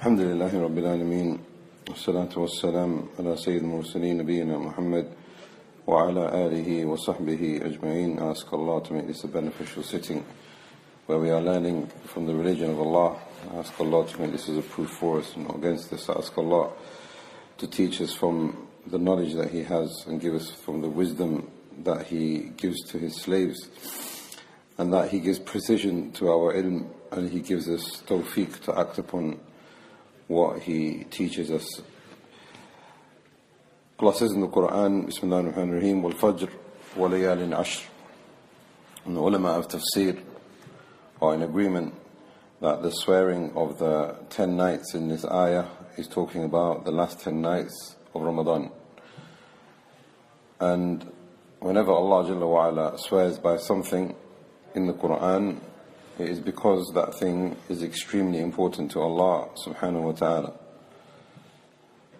الحمد لله رب العالمين والصلاة والسلام على سيد المرسلين نبينا Muhammad وعلى آله وصحبه أجمعين. I ask Allah to make this a beneficial sitting where we are learning from the religion of Allah. I ask Allah to make this as a proof for us and not against us. I ask Allah to teach us from the knowledge that He has and give us from the wisdom that He gives to His slaves, and that He gives precision to our ilm, and He gives us tawfiq to act upon what He teaches us. Allah says in the Quran, Bismillah ar-Rahman ar-Rahim, wal-Fajr wa-layalin ashr. And the ulama of tafsir are in agreement that the swearing of the 10 nights in this ayah is talking about the last 10 nights of Ramadan. And whenever Allah Jalla wa Ala swears by something in the Quran, it is because that thing is extremely important to Allah subhanahu wa ta'ala.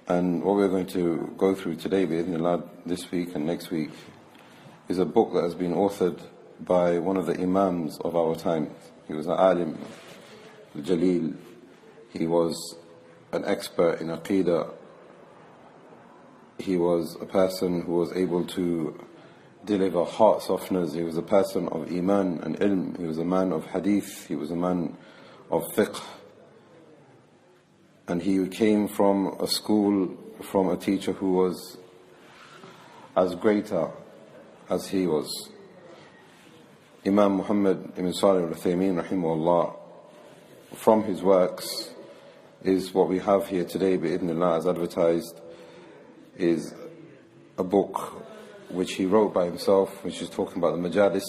And what we're going to go through today, bi'idhnillah, this week and next week, is a book that has been authored by one of the imams of our time. He was an alim, al-jalil. He was an expert in aqeedah. He was a person who was able to deliver heart softeners. He was a person of iman and ilm. He was a man of hadith. He was a man of fiqh. And he came from a school, from a teacher who was as greater as he was. Imam Muhammad ibn Salih al-Uthaymeen rahimahullah, from his works is what we have here today, bi'idhnillah, as advertised, is a book which he wrote by himself, which is talking about the Majalis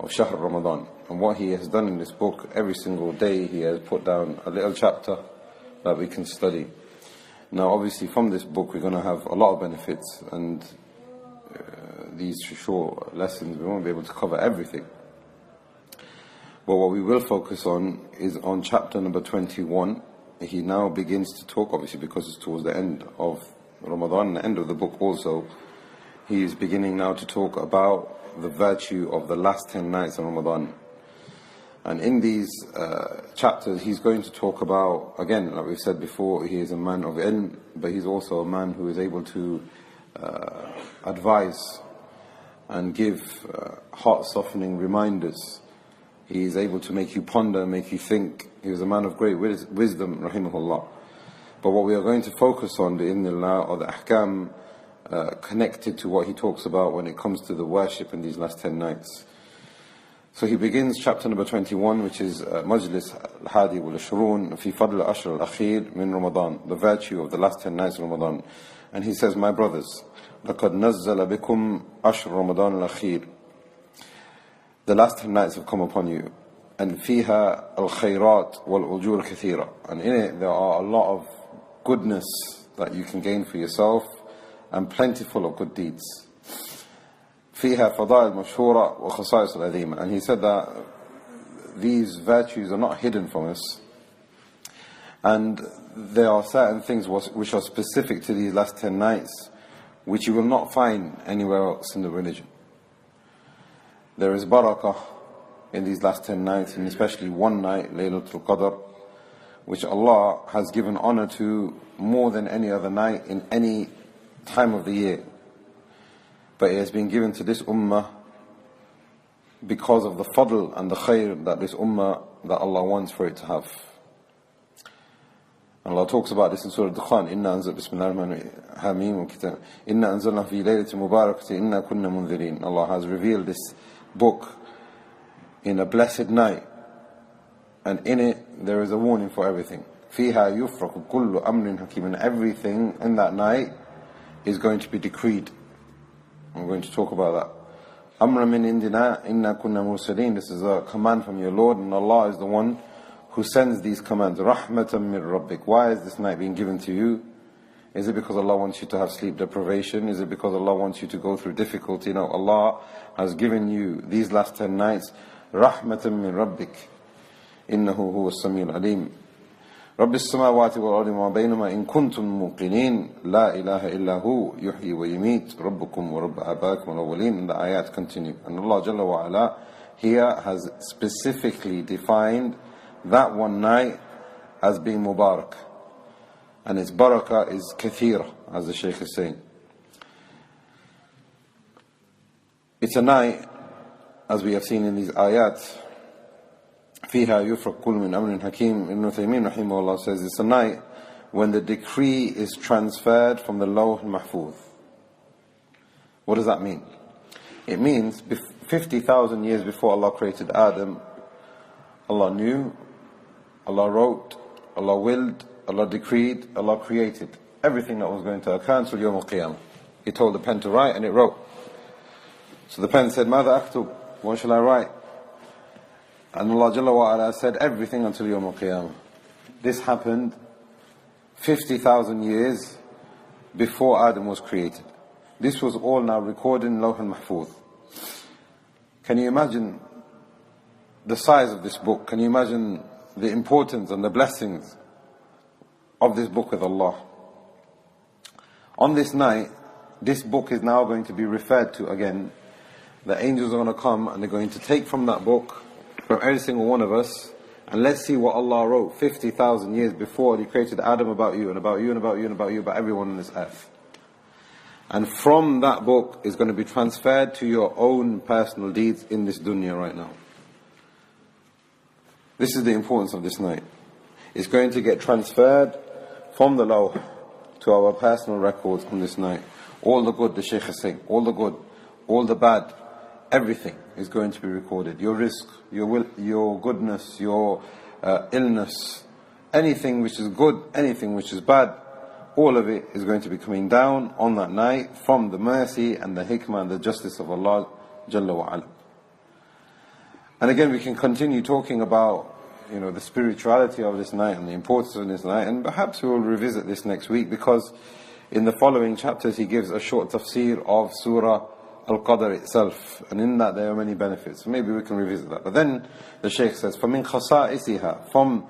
of Shar Ramadan. And what he has done in this book, every single day he has put down a little chapter that we can study. Now obviously from this book we're going to have a lot of benefits, and these short lessons we won't be able to cover everything. But what we will focus on is on chapter number 21. He now begins to talk, obviously because it's towards the end of Ramadan, the end of the book also. He is beginning now to talk about the virtue of the last 10 nights of Ramadan. And in these chapters he's going to talk about, again, like we've said before, he is a man of ilm, but he's also a man who is able to advise and give heart-softening reminders. He is able to make you ponder, make you think. He was a man of great wisdom, rahimahullah. But what we are going to focus on, bi'idhnillah, are the ahkam connected to what he talks about when it comes to the worship in these last 10 nights. So he begins chapter number 21, which is Majalis al-Hadi wal-Ashrun fi Fadl al-Ashr al-Akhir min Ramadan, the virtue of the last 10 nights of Ramadan. And he says, my brothers, لَقَدْ نَزَّلَ بِكُمْ أَشْرُ رَمَضَانَ الْأَخِيرِ. The last 10 nights have come upon you. And فِيهَا الْخَيْرَاتِ وَالْأُجُورِ كَثِيرًا. And in it there are a lot of goodness that you can gain for yourself, and plentiful of good deeds. فِيهَا فَضَائِلْ مَشْهُورَةً وَخَصَائِصُ الْعَظِيمَةً. And he said that these virtues are not hidden from us, and there are certain things which are specific to these last 10 nights which you will not find anywhere else in the religion. There is barakah in these last 10 nights, and especially one night, Laylatul Qadr, which Allah has given honor to more than any other night in any time of the year. But it has been given to this ummah because of the fadl and the khair that this ummah, that Allah wants for it to have. And Allah talks about this in Surah Dukhan, Inna anzal Bismillah ar-Rahman ar-Rahim, Inna anzalna fi laylatin mubarakati inna kunna munzirin. Allah has revealed this book in a blessed night, and in it there is a warning for everything. Fiha yufraku kullu amrin hakim. And everything in that night is going to be decreed. I'm going to talk about that. Amra min indina inna kunna mursalin. This is a command from your Lord, and Allah is the one who sends these commands. Rahmatan min rabbik. Why is this night being given to you? Is it because Allah wants you to have sleep deprivation? Is it because Allah wants you to go through difficulty? No, Allah has given you these last 10 nights Rahmatan min rabbik. Innahu huwa as-sami'ul alim. رب السماوات والأرض وما بينهما إن كنتم موقنين لا إله إلا هو يحيي ويميت ربكم ورب آبائكم الأولين. And the ayat continue. And Allah Jalla wa Ala here has specifically defined that one night as being Mubarak. And its barakah is kathira, as the Shaykh is saying. It's a night, as we have seen in these ayat, فِيهَا يُفْرَقْ كُلُّ مِنْ أَمْرٍ حَكِيمٍ. Ibn Uthaymeen rahimahullah says it's a night when the decree is transferred from the Lawh al-Mahfuz. What does that mean? It means 50,000 years before Allah created Adam, Allah knew, Allah wrote, Allah willed, Allah decreed, Allah created everything that was going to occur until Yawm al-Qiyamah. He told the pen to write and it wrote. So the pen said, ماذا أكتب? What shall I write? And Allah Jalla wa Ala said everything until Yawm al-Qiyamah. This happened 50,000 years before Adam was created. This was all now recorded in Lawh al-Mahfuz. Can you imagine the size of this book? Can you imagine the importance and the blessings of this book with Allah? On this night, this book is now going to be referred to again. The angels are going to come and they're going to take from that book, from every single one of us, and let's see what Allah wrote 50,000 years before He created Adam about you, and about you, and about you, and about you, about everyone on this earth. And from that book is going to be transferred to your own personal deeds in this dunya right now. This is the importance of this night. It's going to get transferred from the Lawh to our personal records on this night. All the good, the Shaykh is saying, all the good, all the bad, everything is going to be recorded. Your rizq, your will, your goodness, your illness, anything which is good, anything which is bad, all of it is going to be coming down on that night from the mercy and the hikmah and the justice of Allah Jalla wa Ala. And again, we can continue talking about, the spirituality of this night and the importance of this night, and perhaps we will revisit this next week, because in the following chapters he gives a short tafsir of Surah Al-Qadr itself, and in that there are many benefits. So maybe we can revisit that. But then the Shaykh says, فَمِنْ خَصَائِسِهَا, from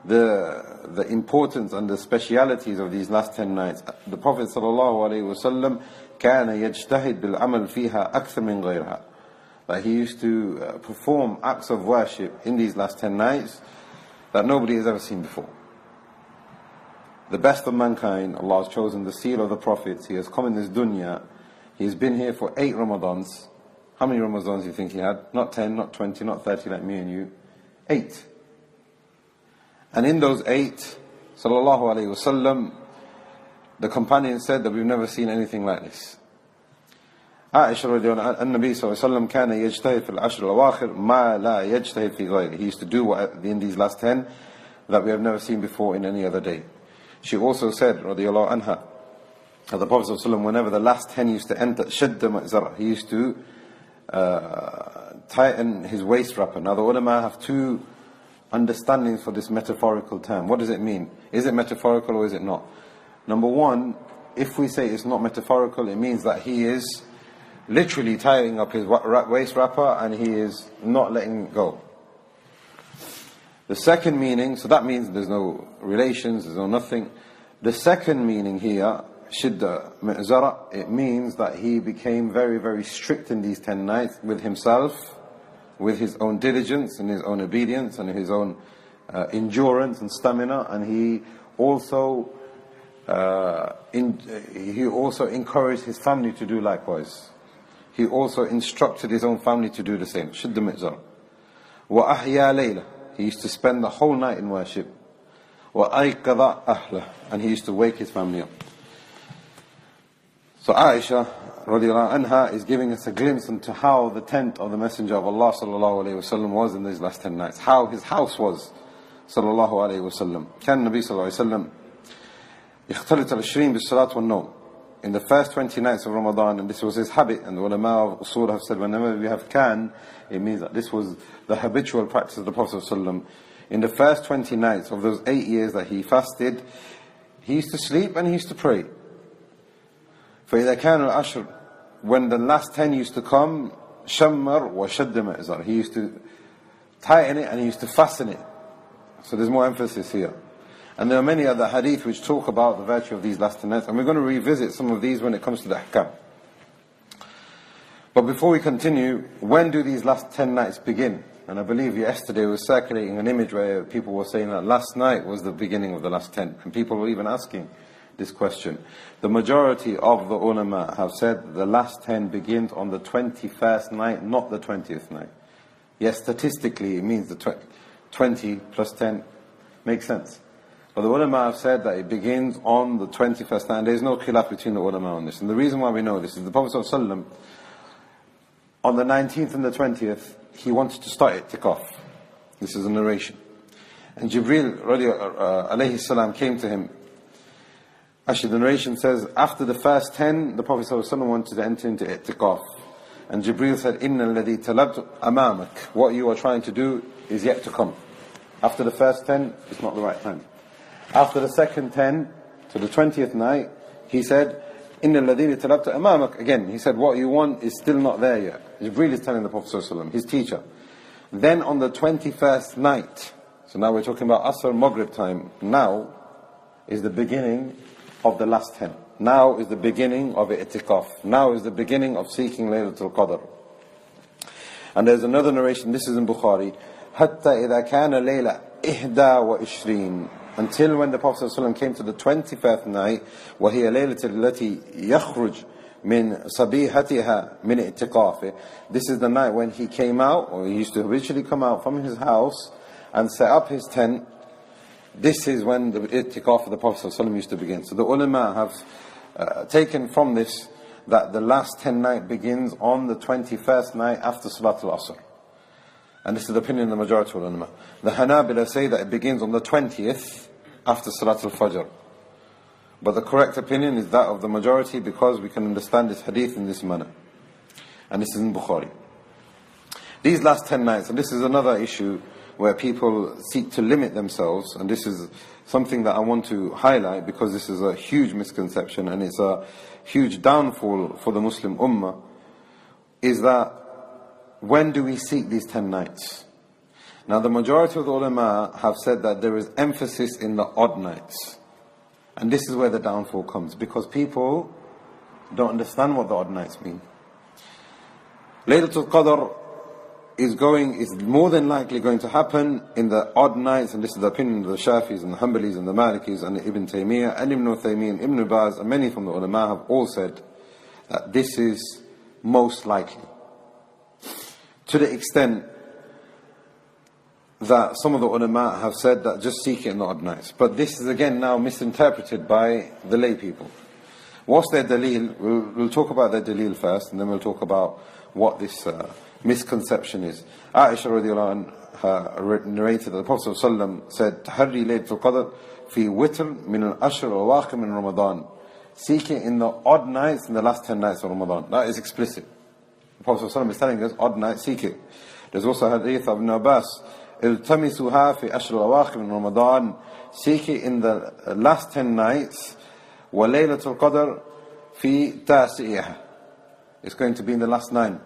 the importance and the specialities of these last 10 nights, the Prophet ﷺ كَانَ يَجْتَهِدْ بِالْعَمَلِ فِيهَا أَكْثَرَ مِنْ غَيْرِهَا, that he used to perform acts of worship in these last 10 nights that nobody has ever seen before. The best of mankind, Allah has chosen the seal of the Prophets. He has come in this dunya. He's been here for 8 Ramadans. How many Ramadans do you think he had? Not 10, not 20, not 30 like me and you. 8. And in those 8, sallallahu alayhi wasallam, the companion said that we've never seen anything like this. Aisha radiallahu anha, النبي صلى الله عليه وسلم كان يجتهد في العشر الأواخر ما لا يجتهد في غيره. He used to do what in these last 10 that we have never seen before in any other day. She also said, radiallahu anha, that the Prophet ﷺ, whenever the last 10 used to enter, شد مأزرة, he used to tighten his waist wrapper. Now the ulama have 2 understandings for this metaphorical term. What does it mean? Is it metaphorical or is it not? Number 1, if we say it's not metaphorical, it means that he is literally tying up his waist wrapper and he is not letting go. The second meaning, so that means there's no relations, there's no nothing. The second meaning here, shidda mi'zara, it means that he became very, very strict in these 10 nights with himself, with his own diligence and his own obedience and his own endurance and stamina, and he also encouraged his family to do likewise. He also instructed his own family to do the same. Shidda mi'zara. Wa ahya layla, he used to spend the whole night in worship. Wa ayqadha ahla, and he used to wake his family up. So Aisha radiallahu anha is giving us a glimpse into how the tent of the Messenger of Allah sallallahu alayhi wasallam was in these last 10 nights. How his house was sallallahu alayhi wasallam. كان النبي صلى الله عليه وسلم يختلط العشرين بالصلاة والنوم. In the first 20 nights of Ramadan, and this was his habit, and the ulama of usul have said whenever we have can, it means that this was the habitual practice of the Prophet ﷺ. In the first 20 nights of those 8 years that he fasted, he used to sleep and he used to pray. فإذا كان العشر, when the last 10 used to come, شمر وشد مئزر, he used to tighten it and he used to fasten it. So there's more emphasis here. And there are many other hadith which talk about the virtue of these last 10 nights, and we're going to revisit some of these when it comes to the ahkam. But before we continue, when do these last 10 nights begin? and I believe yesterday was circulating an image where people were saying that last night was the beginning of the last 10, and people were even asking this question. The majority of the ulama have said the last 10 begins on the 21st night, not the 20th night. Yes, statistically it means the 20 plus 10 makes sense. But the ulama have said that it begins on the 21st night, and there is no khilaf between the ulama on this. And the reason why we know this is the Prophet ﷺ, on the 19th and the 20th, he wanted to start Itikaf. This is a narration. And Jibreel alayhi salam came to him. Actually, the narration says, after the first 10, the Prophet ﷺ wanted to enter into Itikaf. And Jibreel said, Inna alladhi talabtu amamak. What you are trying to do is yet to come. After the first 10, it's not the right time. After the second 10, to the 20th night, he said, Inna alladhi talabtu amamak. Again, he said, what you want is still not there yet. Jibreel is telling the Prophet ﷺ, his teacher. Then on the 21st night, so now we're talking about Asr Maghrib time, now is the beginning of the last 10. Now is the beginning of Itikaf. Now is the beginning of seeking Laylatul Qadr. And there's another narration, this is in Bukhari, حَتَّى إِذَا كَانَ لَيْلَ إِحْدَى وَإِشْرِينَ. Until when the Prophet ﷺ came to the 21st night, وَهِيَ لَيْلَةِ الَّتِي يَخْرُجْ مِنْ صَبِيحَتِهَا مِنْ إِتِقَافِهِ. This is the night when he came out, or he used to habitually come out from his house and set up his tent. This is when the Itikaf of the Prophet ﷺ used to begin. So the ulama have taken from this that the last 10 night begins on the 21st night after Salatul Asr. And this is the opinion of the majority of ulama. The Hanabila say that it begins on the 20th after Salatul Fajr. But the correct opinion is that of the majority, because we can understand this hadith in this manner. And this is in Bukhari. These last 10 nights, and this is another issue where people seek to limit themselves, and this is something that I want to highlight because this is a huge misconception and it's a huge downfall for the Muslim Ummah, is that when do we seek these 10 nights? Now the majority of the ulama have said that there is emphasis in the odd nights. And this is where the downfall comes, because people don't understand what the odd nights mean. Laylatul Qadr is more than likely going to happen in the odd nights, and this is the opinion of the Shafis and the Hanbalis and the Malikis and Ibn Taymiyyah and Ibn Uthaymeen, Ibn Baz, and many from the ulama have all said that this is most likely. To the extent that some of the ulama have said that just seek it in the odd nights. But this is again now misinterpreted by the lay people. What's their dalil? We'll talk about their dalil first, and then we'll talk about what this misconception is. Aisha radiallahu anha narrated that the Prophet ﷺ said, "Tahri Laylatul Qadr fi witr min al-ashr al-awaqir min Ramadan." Seek it in the odd nights, in the last 10 nights of Ramadan. That is explicit. The Prophet ﷺ is telling us, odd nights, seek it. There's also a hadith of Ibn Abbas, "Iltamisuha fi ashr al-awaqir min Ramadan." Seek it in the last 10 nights. Wa Laylatul Qadr fi tasi'ah. It's going to be in the last 9.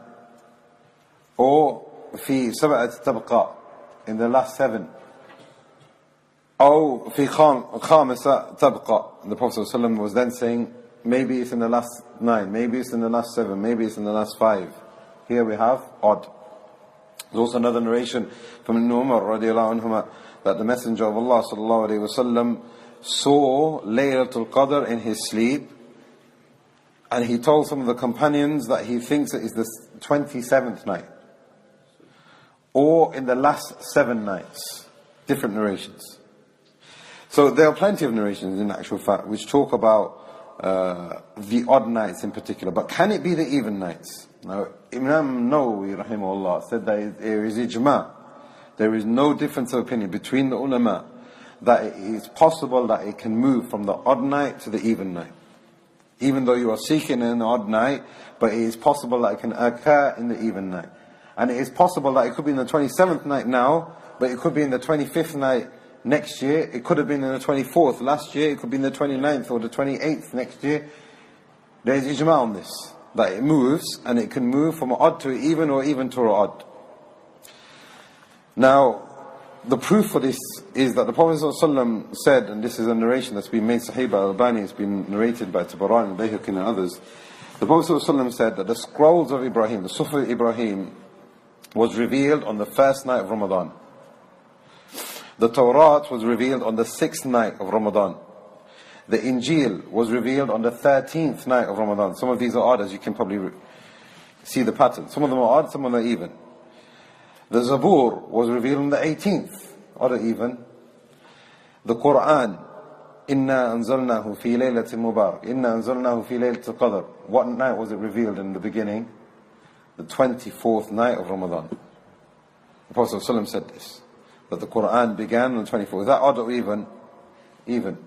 Or في سبعة تبقى, in the last 7. أو في خامسة تبقى. The Prophet ﷺ was then saying, maybe it's in the last 9, maybe it's in the last 7, maybe it's in the last 5. Here we have odd. There's also another narration from Ibn Umar radiallahu anhuma that the Messenger of Allah sallallahu alayhi wasallam saw Laylatul Qadr in his sleep, and he told some of the companions that he thinks it is the 27th night, or in the last 7 nights. Different narrations. So there are plenty of narrations in actual fact which talk about the odd nights in particular. But can it be the even nights? Now Imam Nawawi rahimahullah said that there is ijma'. There is no difference of opinion between the ulama that it is possible that it can move from the odd night to the even night. Even though you are seeking an odd night, but it is possible that it can occur in the even night. And it is possible that it could be in the 27th night now, but it could be in the 25th night next year. It could have been in the 24th last year. It could be in the 29th or the 28th next year. There is ijma' on this, that it moves, and it can move from odd to even, or even to odd. Now, the proof for this is that the Prophet ﷺ said, and this is a narration that's been made Sahih by Al-Albani, it's been narrated by Tabarani, Bayhaqi and others. The Prophet ﷺ said that the scrolls of Ibrahim, the Suhuf Ibrahim, was revealed on the first night of Ramadan. The Torah was revealed on the 6th night of Ramadan. The Injil was revealed on the 13th night of Ramadan. Some of these are odd, as you can probably see the pattern. Some of them are odd, some of them are even. The Zabur was revealed on the 18th, odd or even. The Quran, Inna anzalnahu fi laylatin mubarak. Inna anzalnahu fi laylatil qadr. What night was it revealed in the beginning? The 24th night of Ramadan. The Prophet ﷺ said this, that the Quran began on the 24th. Is that odd or even? Even.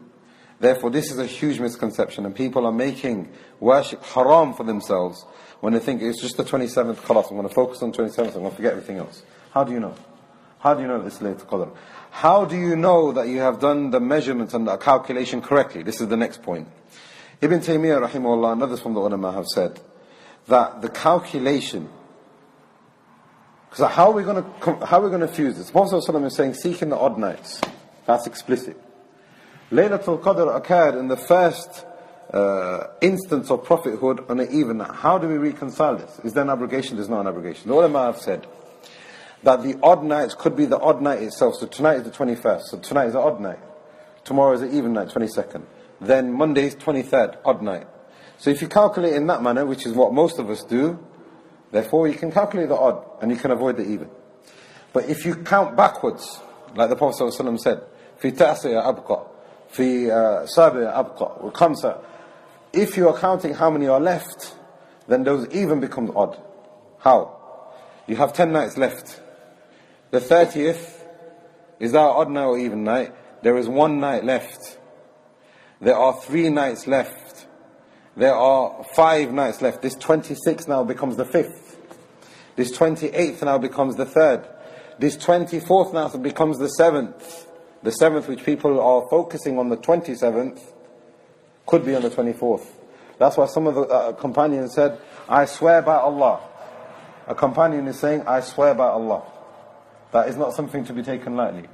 Therefore, this is a huge misconception, and people are making worship haram for themselves when they think it's just the 27th. Khalas, I'm going to focus on 27th, I'm going to forget everything else. How do you know? How do you know this Laylatul Qadr? How do you know that you have done the measurements and the calculation correctly? This is the next point. Ibn Taymiyyah rahimahullah and others from the ulama have said that the calculation, because how are we going to fuse this? The Prophet ﷺ is saying seek in the odd nights. That's explicit. Laylatul Qadr occurred in the first instance of prophethood on an even night. How do we reconcile this? Is there an abrogation? There's not an abrogation. The ulama have said that the odd nights could be the odd night itself. So tonight is the 21st. So tonight is the odd night. Tomorrow is the even night, 22nd. Then Monday is 23rd, odd night. So if you calculate in that manner, which is what most of us do, therefore you can calculate the odd and you can avoid the even. But if you count backwards, like the Prophet ﷺ said, في تأسية أبقى في سابع أبقى وخمسة. If you are counting how many are left, then those even become odd. How? You have 10 nights left. The 30th, is that odd night or even night? There is 1 night left. There are 3 nights left. There are 5 nights left. This 26th now becomes the 5th. This 28th now becomes the 3rd. This 24th now becomes the 7th. The 7th, which people are focusing on the 27th, could be on the 24th. That's why some of the companions said, I swear by Allah. A companion is saying, I swear by Allah. That is not something to be taken lightly.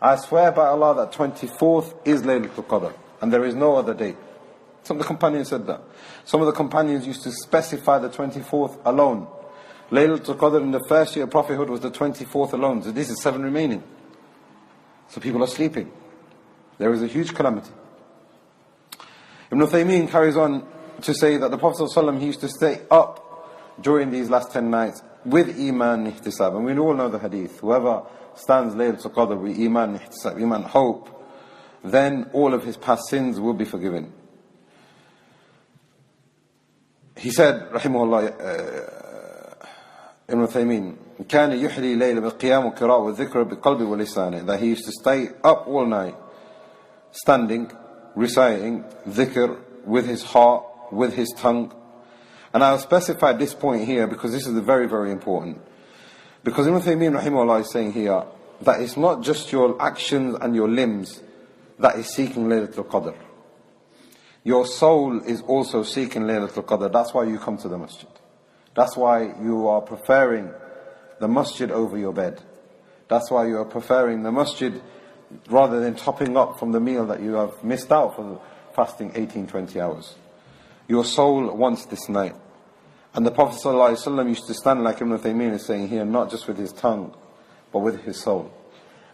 I swear by Allah that 24th is Laylatul Qadr, and there is no other date. Some of the companions said that. Some of the companions used to specify the 24th alone. Laylatul Qadr in the first year of prophethood was the 24th alone. So this is 7 remaining. So people are sleeping. There is a huge calamity. Ibn Uthaymeen carries on to say that the Prophet ﷺ, he used to stay up during these last 10 nights with iman ihtisab. And we all know the hadith. Whoever stands Laylatul Qadr with iman ihtisab, iman hope, then all of his past sins will be forgiven. He said, rahimahullah, Ibn Uthaymeen, كان يحلي ليلة بالقيام والقراءة والذكر بالقلب ولسانه, that he used to stay up all night, standing, reciting dhikr with his heart, with his tongue. And I'll specify this point here because this is very, very important. Because Ibn Taymiyyah rahimahullah is saying here that it's not just your actions and your limbs that is seeking Laylatul Qadr. Your soul is also seeking Laylatul Qadr. That's why you come to the masjid. That's why you are preferring the masjid over your bed. That's why you are preferring the masjid rather than topping up from the meal that you have missed out for fasting 18-20 hours. Your soul wants this night. And the Prophet ﷺ used to stand, like Ibn Taymiyyah is saying here, not just with his tongue, but with his soul.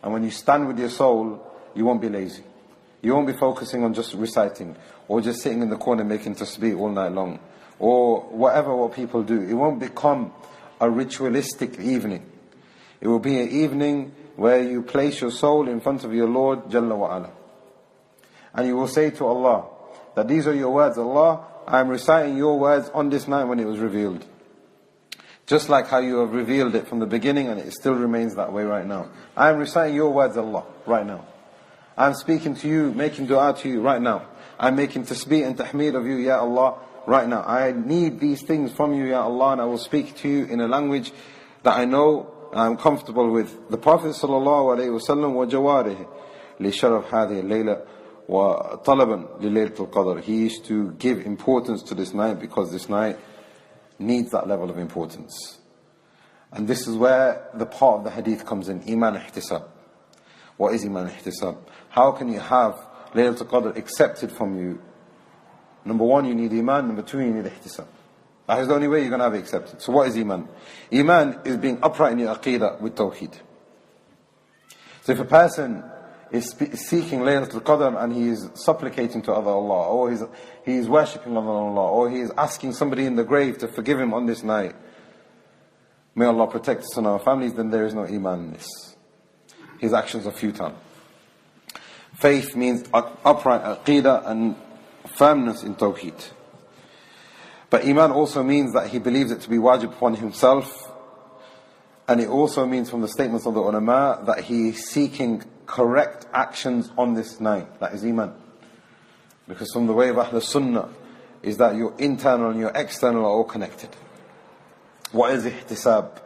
And when you stand with your soul, you won't be lazy. You won't be focusing on just reciting, or just sitting in the corner making tasbih all night long, or whatever what people do. It won't become a ritualistic evening. It will be an evening where you place your soul in front of your Lord Jalla wa Ala. And you will say to Allah, that these are your words, Allah, I am reciting your words on this night when it was revealed. Just like how you have revealed it from the beginning and it still remains that way right now. I am reciting your words, Allah, right now. I am speaking to you, making dua to you right now. I am making tasbih and tahmeed of you, Ya Allah, right now. I need these things from you, Ya Allah, and I will speak to you in a language that I know and I am comfortable with. The Prophet sallallahu alayhi wa sallam wa jawarihi li sharaf hadhihi al-layla wa talaban li laylatul qadr. He used to give importance to this night because this night needs that level of importance. And this is where the part of the hadith comes in, iman ihtisab. What is iman ihtisab? How can you have Laylatul Qadr accepted from you? Number one, you need iman. Number two, you need ihtisab. That is the only way you're going to have it accepted. So what is Iman? Iman is being upright in your Aqeedah with Tawheed. So if a person is seeking Laylatul Qadr and he is supplicating to other Allah, or he is worshipping other Allah, or he is asking somebody in the grave to forgive him on this night, may Allah protect us and our families, then there is no Iman in this. His actions are futile. Faith means upright Aqeedah and firmness in Tawheed. But Iman also means that he believes it to be wajib upon himself. And it also means from the statements of the ulama that he is seeking correct actions on this night. That is Iman. Because from the way of Ahl Sunnah is that your internal and your external are all connected. What is ihtisab?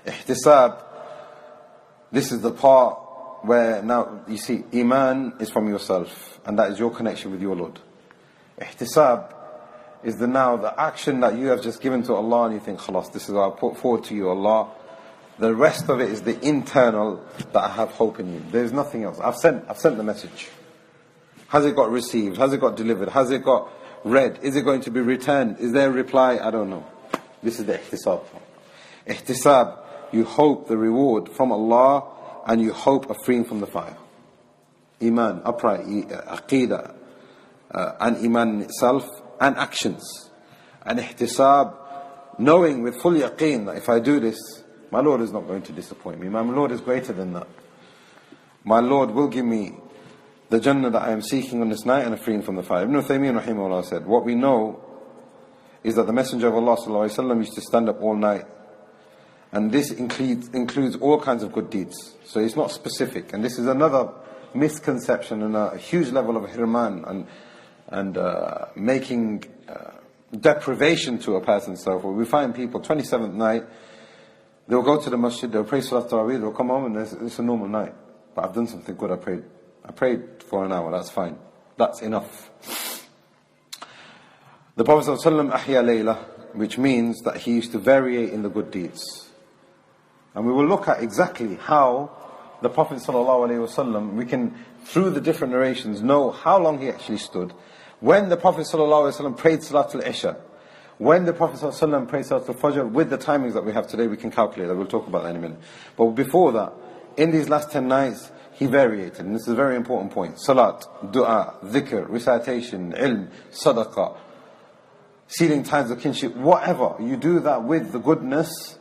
Ihtisab, this is the part where now you see Iman is from yourself, and that is your connection with your Lord. Ihtisab is the action that you have just given to Allah, and you think, khalas, this is what I put forward to you, Allah. The rest of it is the internal that I have hope in you. There is nothing else. I've sent the message. Has it got received? Has it got delivered? Has it got read? Is it going to be returned? Is there a reply? I don't know. This is the ihtisab. Ihtisab, you hope the reward from Allah, and you hope a freeing from the fire. Iman, upright Aqeedah, and Iman in itself, and actions. And ihtisab, knowing with full yaqeen that if I do this, my Lord is not going to disappoint me. My Lord is greater than that. My Lord will give me the Jannah that I am seeking on this night and a freeing from the fire. Ibn Uthaymeen rahimahullah said, what we know is that the Messenger of Allah sallallahu alaihi wasallam used to stand up all night. And this includes all kinds of good deeds. So it's not specific. And this is another misconception and a huge level of hirman and making deprivation to a person. So we find people 27th night, they'll go to the masjid, they'll pray Salat Tarawih, they'll come home and it's a normal night. But I've done something good, I prayed for an hour, that's fine. That's enough. The Prophet ﷺ ahya layla, which means that he used to variate in the good deeds. And we will look at exactly how the Prophet ﷺ, we can, through the different narrations, know how long he actually stood. When the Prophet ﷺ prayed Salatul Isha, when the Prophet ﷺ prayed Salatul Fajr, with the timings that we have today, we can calculate that. We'll talk about that in a minute. But before that, in these last 10 nights, he variated. And this is a very important point. Salat, dua, dhikr, recitation, ilm, sadaqah, sealing times of kinship, whatever. You do that with the goodness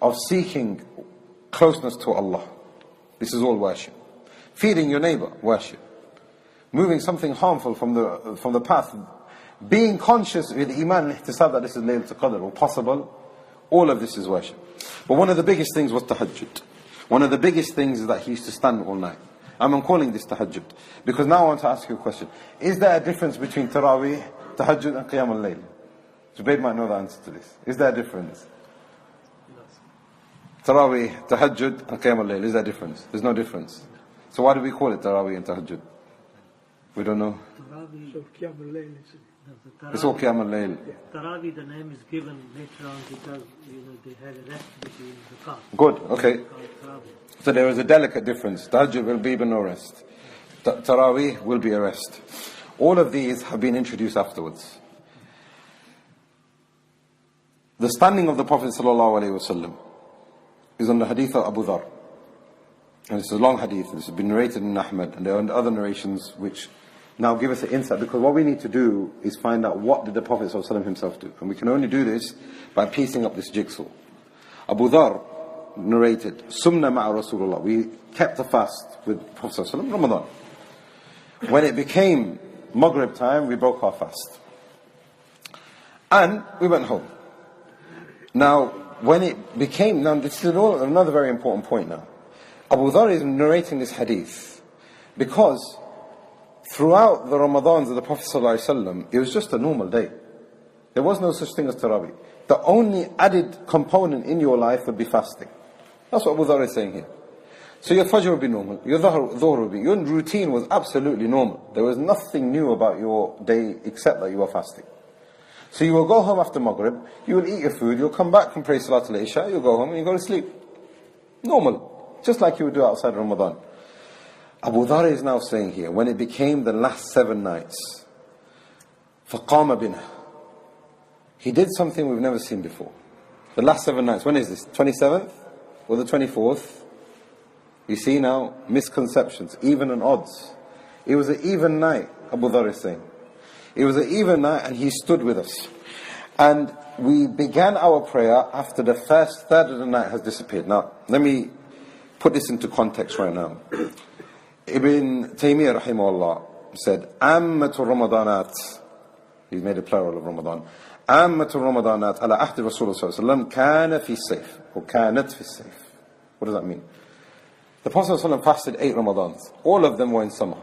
of seeking closeness to Allah. This is all worship. Feeding your neighbor, worship. Moving something harmful from the path. Being conscious with Iman and ihtisab that this is Laylatul Qadr or possible. All of this is worship. But one of the biggest things was Tahajjud. One of the biggest things is that he used to stand all night. I'm calling this Tahajjud. Because now I want to ask you a question. Is there a difference between Tarawih, Tahajjud and Qiyam al-Layl? Zubayr might know the answer to this. Is there a difference? Tarawih, Tahajjud and Qiyam al-Layl. Is there a difference? There's no difference. So why do we call it Tarawih and Tahajjud? We don't know. It's all Qiyam al-Layl. Tarawih, the name is given later on because they had a rest between the cars. Good, okay. So there is a delicate difference. Tahajjud will be but no rest. Tarawih will be a rest. All of these have been introduced afterwards. The standing of the Prophet ﷺ is on the hadith of Abu Dhar. And it's a long hadith. This has been narrated in Ahmad. And there are other narrations which now give us an insight. Because what we need to do is find out what did the Prophet ﷺ himself do. And we can only do this by piecing up this jigsaw. Abu Dhar narrated, Sumna ma'a Rasulullah. We kept the fast with the Prophet ﷺ, Ramadan. When it became Maghrib time, we broke our fast. And we went home. Now, when it became, now this is another very important point now. Abu Dhar is narrating this hadith because throughout the Ramadans of the Prophet ﷺ, it was just a normal day. There was no such thing as Tarawih. The only added component in your life would be fasting. That's what Abu Dhar is saying here. So your Fajr would be normal, your Dhuhr would be, your routine was absolutely normal. There was nothing new about your day except that you were fasting. So you will go home after Maghrib, you will eat your food, you'll come back and pray Salatul Isha, you'll go home and you go to sleep. Normal. Just like you would do outside Ramadan. Abu Dhar is now saying here, when it became the last 7 nights, فَقَامَ بِنَا, he did something we've never seen before. The last 7 nights, when is this? 27th or the 24th? You see now, misconceptions, even and odds. It was an even night, Abu Dharr is saying. It was an even night and he stood with us. And we began our prayer after the first third of the night has disappeared. Now, let me put this into context right now. Ibn Taymiyyah rahimahullah said, Ammatul Ramadanat. He's made a plural of Ramadan. Ammatul Ramadanat ala ahdi Rasulullah sallallahu alayhi wa sallam kana fi sayf. Or kanat fi sayf. What does that mean? The Prophet sallallahu alayhi wa sallam fasted 8 Ramadans. All of them were in summer.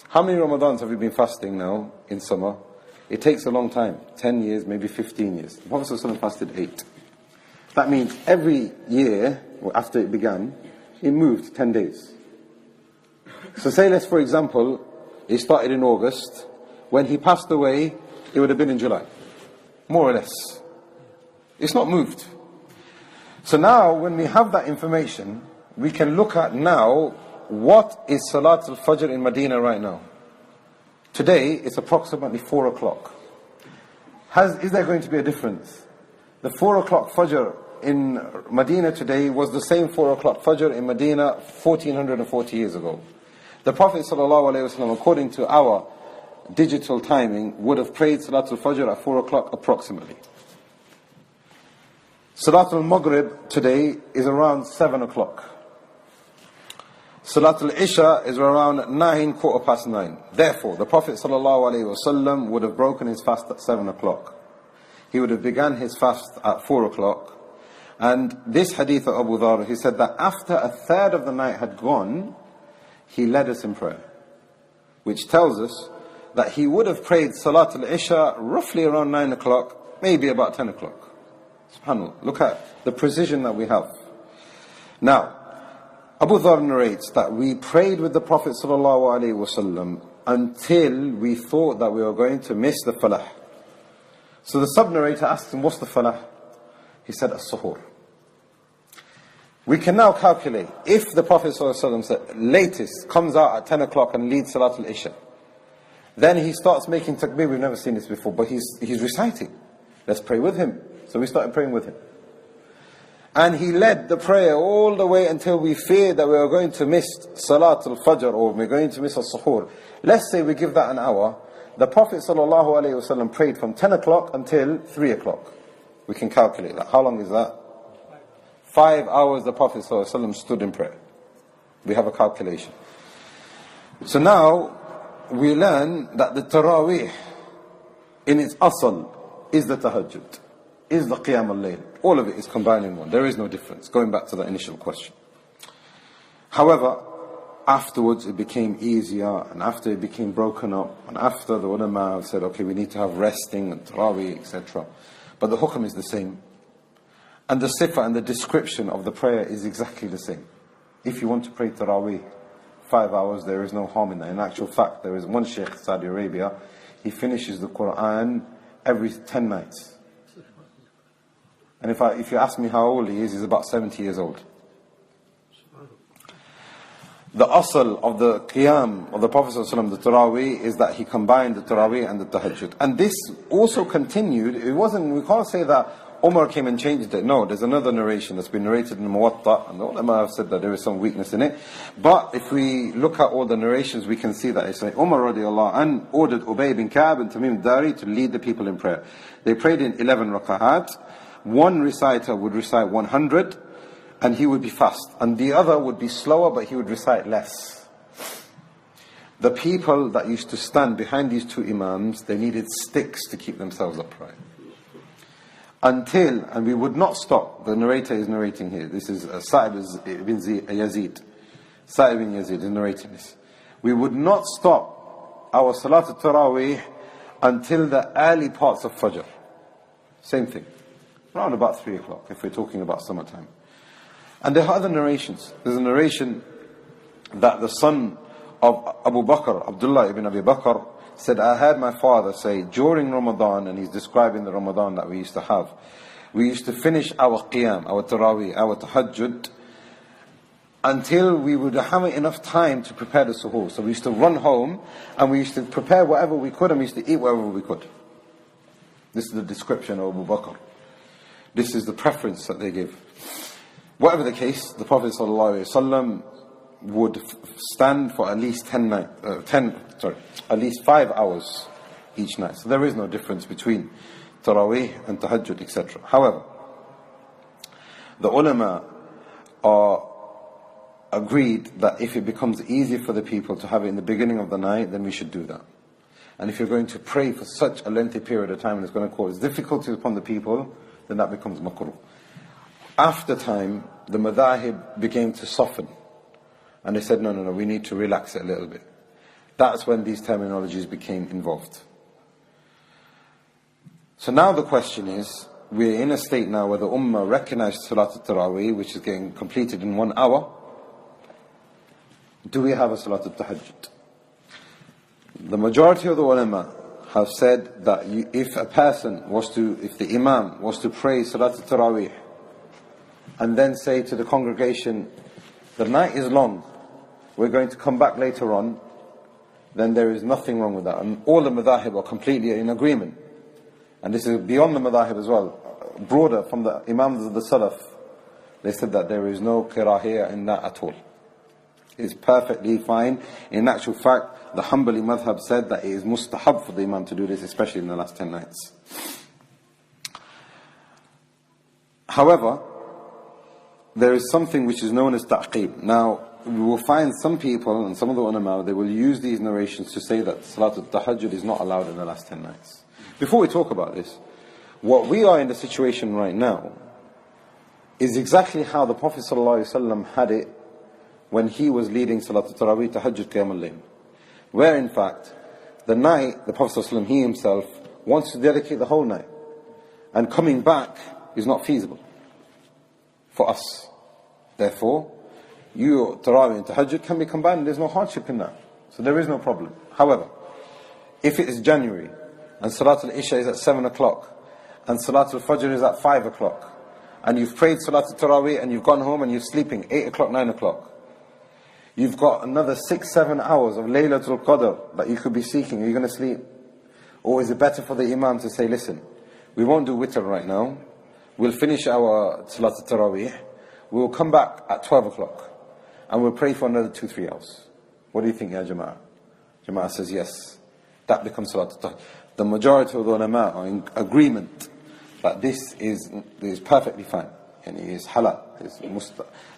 How many Ramadans have we been fasting now in summer? It takes a long time. 10 years, maybe 15 years. The Prophet sallallahu alayhi wa sallam fasted 8. That means every year, after it began, it moved 10 days. So say, let's for example, it started in August. When he passed away, it would have been in July. More or less. It's not moved. So now, when we have that information, we can look at now, what is Salat al-Fajr in Medina right now? Today, it's approximately 4 o'clock. Is there going to be a difference? The 4 o'clock Fajr in Medina today was the same 4 o'clock Fajr in Medina 1440 years ago. The Prophet ﷺ, according to our digital timing, would have prayed Salatul Fajr at 4 o'clock approximately. Salatul Maghrib today is around 7 o'clock. Salatul Isha is around 9, 9:15. Therefore, the Prophet ﷺ would have broken his fast at 7 o'clock. He would have begun his fast at 4 o'clock. And this hadith of Abu Dharr, he said that after a third of the night had gone, he led us in prayer. Which tells us that he would have prayed Salatul Isha roughly around 9 o'clock, maybe about 10 o'clock. SubhanAllah. Look at the precision that we have. Now, Abu Dharr narrates that we prayed with the Prophet ﷺ until we thought that we were going to miss the falah. So the sub-narrator asked him, what's the falah? He said, as-suhoor. We can now calculate, if the Prophet ﷺ said, latest, comes out at 10 o'clock and leads Salatul Isha, then he starts making takbir. We've never seen this before, but he's reciting. Let's pray with him. So we started praying with him. And he led the prayer all the way until we feared that we were going to miss Salatul Fajr, or we're going to miss as-suhoor. Let's say we give that an hour. The Prophet ﷺ prayed from 10 o'clock until 3 o'clock. We can calculate that. How long is that? 5 hours the Prophet ﷺ stood in prayer. We have a calculation. So now, we learn that the Taraweeh, in its asal, is the Tahajjud, is the Qiyam al-Layl. All of it is combined in one. There is no difference. Going back to the initial question. However, afterwards it became easier, and after it became broken up, and after the ulama said, okay, we need to have resting and Taraweeh, etc. But the hukm is the same. And the sifa and the description of the prayer is exactly the same. If you want to pray Taraweeh 5 hours, there is no harm in that. In actual fact, there is one Shaykh in Saudi Arabia, he finishes the Quran every 10 nights. And if you ask me how old he is, he's about 70 years old. The asal of the Qiyam of the Prophet ﷺ, the Taraweeh, is that he combined the Taraweeh and the Tahajjud. And this also continued. We can't say that Umar came and changed it. No, there's another narration that's been narrated in Muwatta, and the ulama have said that there is some weakness in it. But if we look at all the narrations, we can see that it's like Umar radiallahu anh ordered Ubay bin Ka'b and Tamim Dari to lead the people in prayer. They prayed in 11 raka'at. One reciter would recite 100, and he would be fast. And the other would be slower, but he would recite less. The people that used to stand behind these two imams, they needed sticks to keep themselves upright. Until, and we would not stop, the narrator is narrating here, this is Sa'ib ibn Yazid. Sa'ib ibn Yazid is narrating this. We would not stop our Salat al-Taraweeh until the early parts of Fajr. Same thing. Around about 3 o'clock, if we're talking about summertime. And there are other narrations. There's a narration that the son of Abu Bakr, Abdullah ibn Abi Bakr, said, I heard my father say, during Ramadan, and he's describing the Ramadan that we used to have, we used to finish our Qiyam, our Taraweeh, our Tahajjud, until we would have enough time to prepare the suhoor. So we used to run home, and we used to prepare whatever we could, and we used to eat whatever we could. This is the description of Abu Bakr. This is the preference that they give. Whatever the case, the Prophet ﷺ would stand for at least at least 5 hours each night. So there is no difference between Taraweeh and Tahajjud, etc. However, the ulama are agreed that if it becomes easier for the people to have it in the beginning of the night, then we should do that. And if you're going to pray for such a lengthy period of time and it's going to cause difficulties upon the people, then that becomes makruh. After time, the madhahib began to soften. And they said, no, we need to relax it a little bit. That's when these terminologies became involved. So now the question is, we're in a state now where the ummah recognized Salat al-Taraweeh, which is getting completed in 1 hour. Do we have a Salat al-Tahajjud? The majority of the ulama have said that if the imam was to pray Salat al-Taraweeh and then say to the congregation, the night is long, we're going to come back later on, then there is nothing wrong with that. And all the madhahib are completely in agreement. And this is beyond the madhahib as well, broader from the imams of the salaf. They said that there is no kirahiyah in that at all. It's perfectly fine. In actual fact, the Hanbali madhab said that it is mustahab for the imam to do this, especially in the last 10 nights. However, there is something which is known as ta'qib. Now, we will find some people, and some of the ulama, they will use these narrations to say that Salat al-Tahajjud is not allowed in the last 10 nights. Before we talk about this, what we are in the situation right now is exactly how the Prophet ﷺ had it when he was leading Salat al-Taraweeh, Tahajjud, Qiyam al-Layl. Where in fact, the night, the Prophet ﷺ, he himself, wants to dedicate the whole night. And coming back is not feasible for us. Therefore, your Taraweeh and Tahajjud can be combined. There's no hardship in that. So there is no problem. However, if it is January, and Salat al-Isha is at 7 o'clock, and Salat al-Fajr is at 5 o'clock, and you've prayed Salat al-Taraweeh and you've gone home and you're sleeping 8 o'clock, 9 o'clock, you've got another 6-7 hours of Laylatul Qadr that you could be seeking. Are you going to sleep? Or is it better for the Imam to say, listen, we won't do witr right now, we'll finish our Salat al-Taraweeh, we'll come back at 12 o'clock, and we'll pray for another 2-3 hours. What do you think, ya Jama'ah? Jama'ah says yes. That becomes Salat al-Tahajjud. The majority of the ulama are in agreement that this is perfectly fine. And it is halal. It's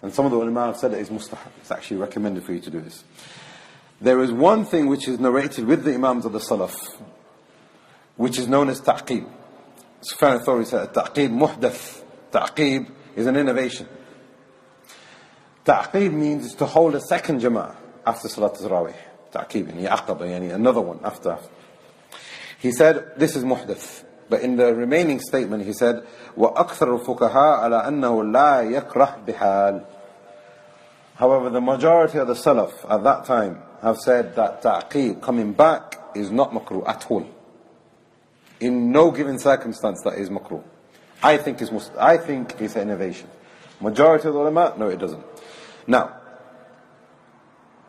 and some of the ulama have said it is mustahab. It's actually recommended for you to do this. There is one thing which is narrated with the imams of the salaf, which is known as ta'qib. Sufyan al-Thawri said, ta'qib muhdath. Ta'qib is an innovation. Ta'qib means to hold a second jama'ah after Salat al-Tarawih. Ta'qib, yani aqaba, yani another one after. He said, this is muhdath. But in the remaining statement he said, وَأَكْثَرُ الْفُقَهَاءَ عَلَى أَنَّهُ لَا يَكْرَهْ بِحَالٍ. However, the majority of the salaf at that time have said that ta'qib, coming back, is not makruh at all. In no given circumstance that is makruh. I think it's an innovation. Majority of the ulama, no, it doesn't. Now,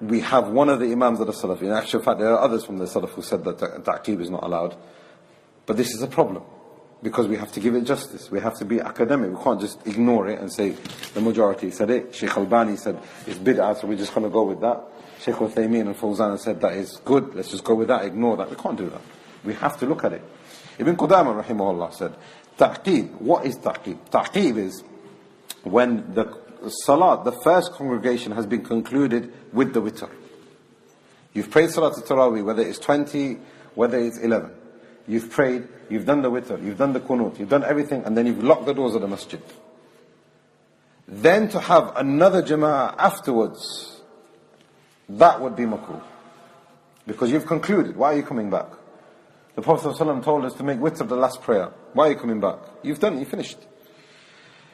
we have one of the imams of the salaf. In actual fact, there are others from the salaf who said that ta'qib is not allowed. But this is a problem, because we have to give it justice. We have to be academic. We can't just ignore it and say the majority said it. Shaykh Albani said it's bid'ah, so we're just going to go with that. Shaykh Uthaymeen and Fawzan said that is good, let's just go with that, ignore that. We can't do that. We have to look at it. Ibn Qudamah rahimahullah said, ta'qib, what is ta'qib? Ta'qib is when the salat, the first congregation has been concluded with the witr. You've prayed Salat al-Tarawih, whether it's 20, whether it's 11. You've prayed, you've done the witr, you've done the qunut, you've done everything, and then you've locked the doors of the masjid. Then to have another jama'ah afterwards, that would be makruh. Because you've concluded, why are you coming back? The Prophet ﷺ told us to make witr the last prayer. Why are you coming back? You've done it, you finished.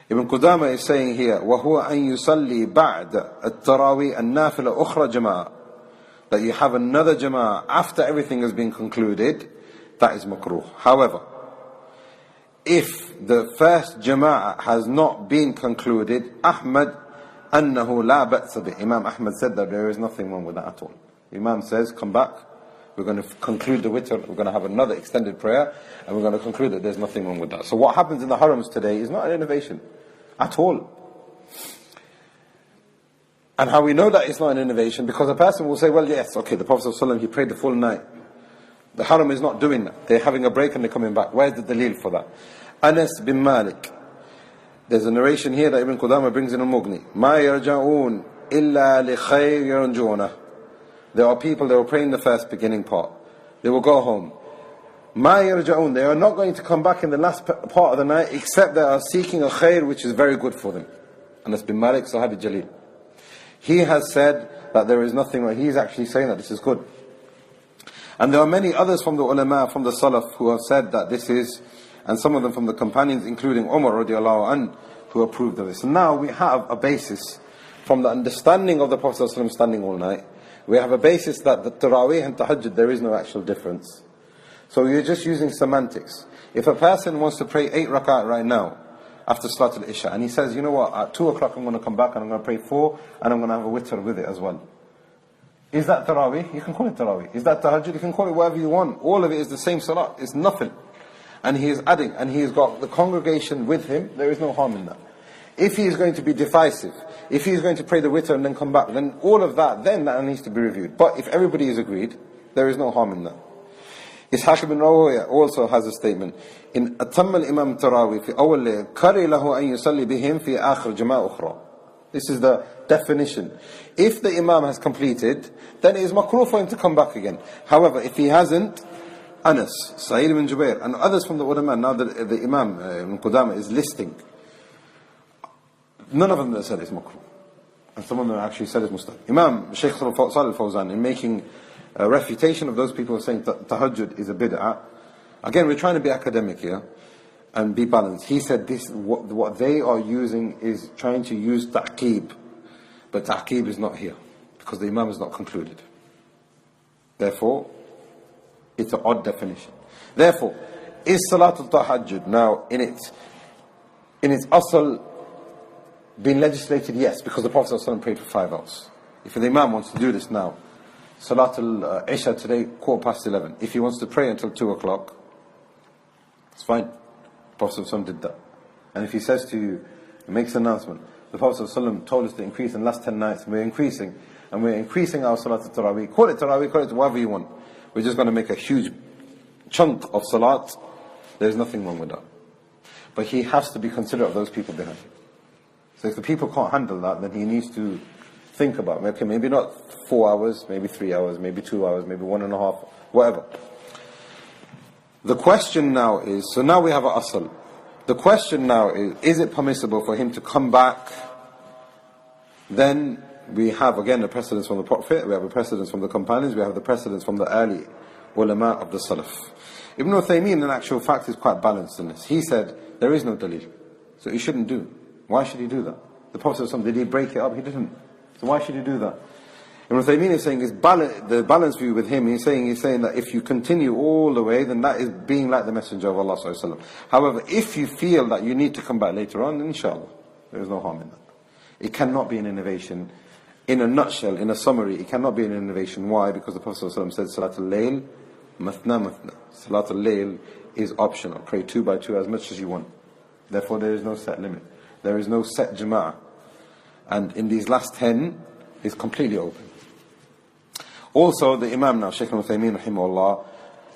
Ibn Qudamah is saying here, وَهُوَ أَن يُصَلِّي بَعْدَ التَّرَاوِي النَّافِلَ أُخْرَى جَمَاعَةً. That you have another jama'ah after everything has been concluded, that is makruh. However, if the first jama'ah has not been concluded, Ahmad أنه لا بأس به. Imam Ahmad said that there is nothing wrong with that at all. Imam says, come back, We're going to conclude the witr, we're going to have another extended prayer, and we're going to conclude that there's nothing wrong with that. So what happens in the harams today is not an innovation at all. And how we know that it's not an innovation, because a person will say, well, yes, okay, the Prophet ﷺ, he prayed the full night. The haram is not doing that. They're having a break and they're coming back. Where's the dalil for that? Anas bin Malik. There's a narration here that Ibn Qudama brings in al-Mughni. مَا يَرْجَعُونَ إِلَّا لِخَيْرٍ يَرْجُونَهُ. There are people that will pray in the first beginning part. They will go home. مَا يَرْجَعُونَ. They are not going to come back in the last part of the night, except they are seeking a khair which is very good for them. Anas bin Malik, Sahabi Jalil. He has said that there is nothing wrong. He is actually saying that this is good. And there are many others from the ulama, from the salaf, who have said that this is, and some of them from the companions, including Umar radiallahu anh, who approved of this. And now we have a basis from the understanding of the Prophet ﷺ standing all night. We have a basis that the Taraweeh and Tahajjud, there is no actual difference. So you're just using semantics. If a person wants to pray 8 rak'at right now, after Salat al-Isha, and he says, you know what, at 2 o'clock I'm going to come back and I'm going to pray 4, and I'm going to have a witr with it as well. Is that Taraweeh? You can call it Taraweeh. Is that Tahajjud? You can call it whatever you want. All of it is the same Salat. It's nothing. And he is adding, and he has got the congregation with him. There is no harm in that. If he is going to be divisive, if he is going to pray the witr and then come back, then all of that, then that needs to be reviewed. But if everybody is agreed, there is no harm in that. Ishaq ibn Rawiya also has a statement. In أتم الإمام التراوي في أول ليل كره له أن يصلي بهم في آخر جماعة أخرى. This is the definition. If the Imam has completed, then it is makruh for him to come back again. However, if he hasn't, Anas, Sa'id ibn Jubair, and others from the ulama, now that the Imam Ibn Qudama is listing, none of them said it's makruh. And some of them actually said it's mustahab. Imam Shaykh Salih al-Fawzan, in making a refutation of those people who are saying tahajjud is a bid'ah, again, we're trying to be academic here and be balanced. He said this, what they are using is trying to use ta'qib, but ta'qib is not here because the Imam is not concluded. Therefore, it's an odd definition. Therefore, is Salatul Tahajjud now in its asal being legislated? Yes, because the Prophet ﷺ prayed for 5 hours. If the Imam wants to do this now, Salatul Isha today, 11:15. If he wants to pray until 2 o'clock, it's fine. The Prophet ﷺ did that. And if he says to you, he makes an announcement, the Prophet ﷺ told us to increase in the last 10 nights, and we're increasing our Salatul Taraweeh. Call it Taraweeh, call it whatever you want. We're just going to make a huge chunk of Salat. There's nothing wrong with that. But he has to be considerate of those people behind him. So if the people can't handle that, then he needs to think about, okay, maybe not 4 hours, maybe 3 hours, maybe 2 hours, maybe 1.5, whatever. The question now is, so now we have an asal. The question now is it permissible for him to come back? Then we have again the precedence from the Prophet, we have a precedence from the companions, we have the precedence from the early ulama of the Salaf. Ibn Uthaymeen in actual fact is quite balanced in this. He said, there is no dalil, so he shouldn't do. Why should he do that? The Prophet ﷺ, did he break it up? He didn't. So why should he do that? Ibn Uthaymeen is saying, the balanced view with him, he's saying that if you continue all the way, then that is being like the Messenger of Allah ﷺ. However, if you feel that you need to come back later on, then inshallah, there is no harm in that. It cannot be an innovation. In a nutshell, in a summary, it cannot be an innovation. Why? Because the Prophet ﷺ said, Salatul Layl, mathna mathna. Salatul Layl is optional. Pray 2 by 2 as much as you want. Therefore, there is no set limit. There is no set jama'ah. And in these last 10, it's completely open. Also, the Imam now, Shaykh al-Uthaymeen rahimahullah,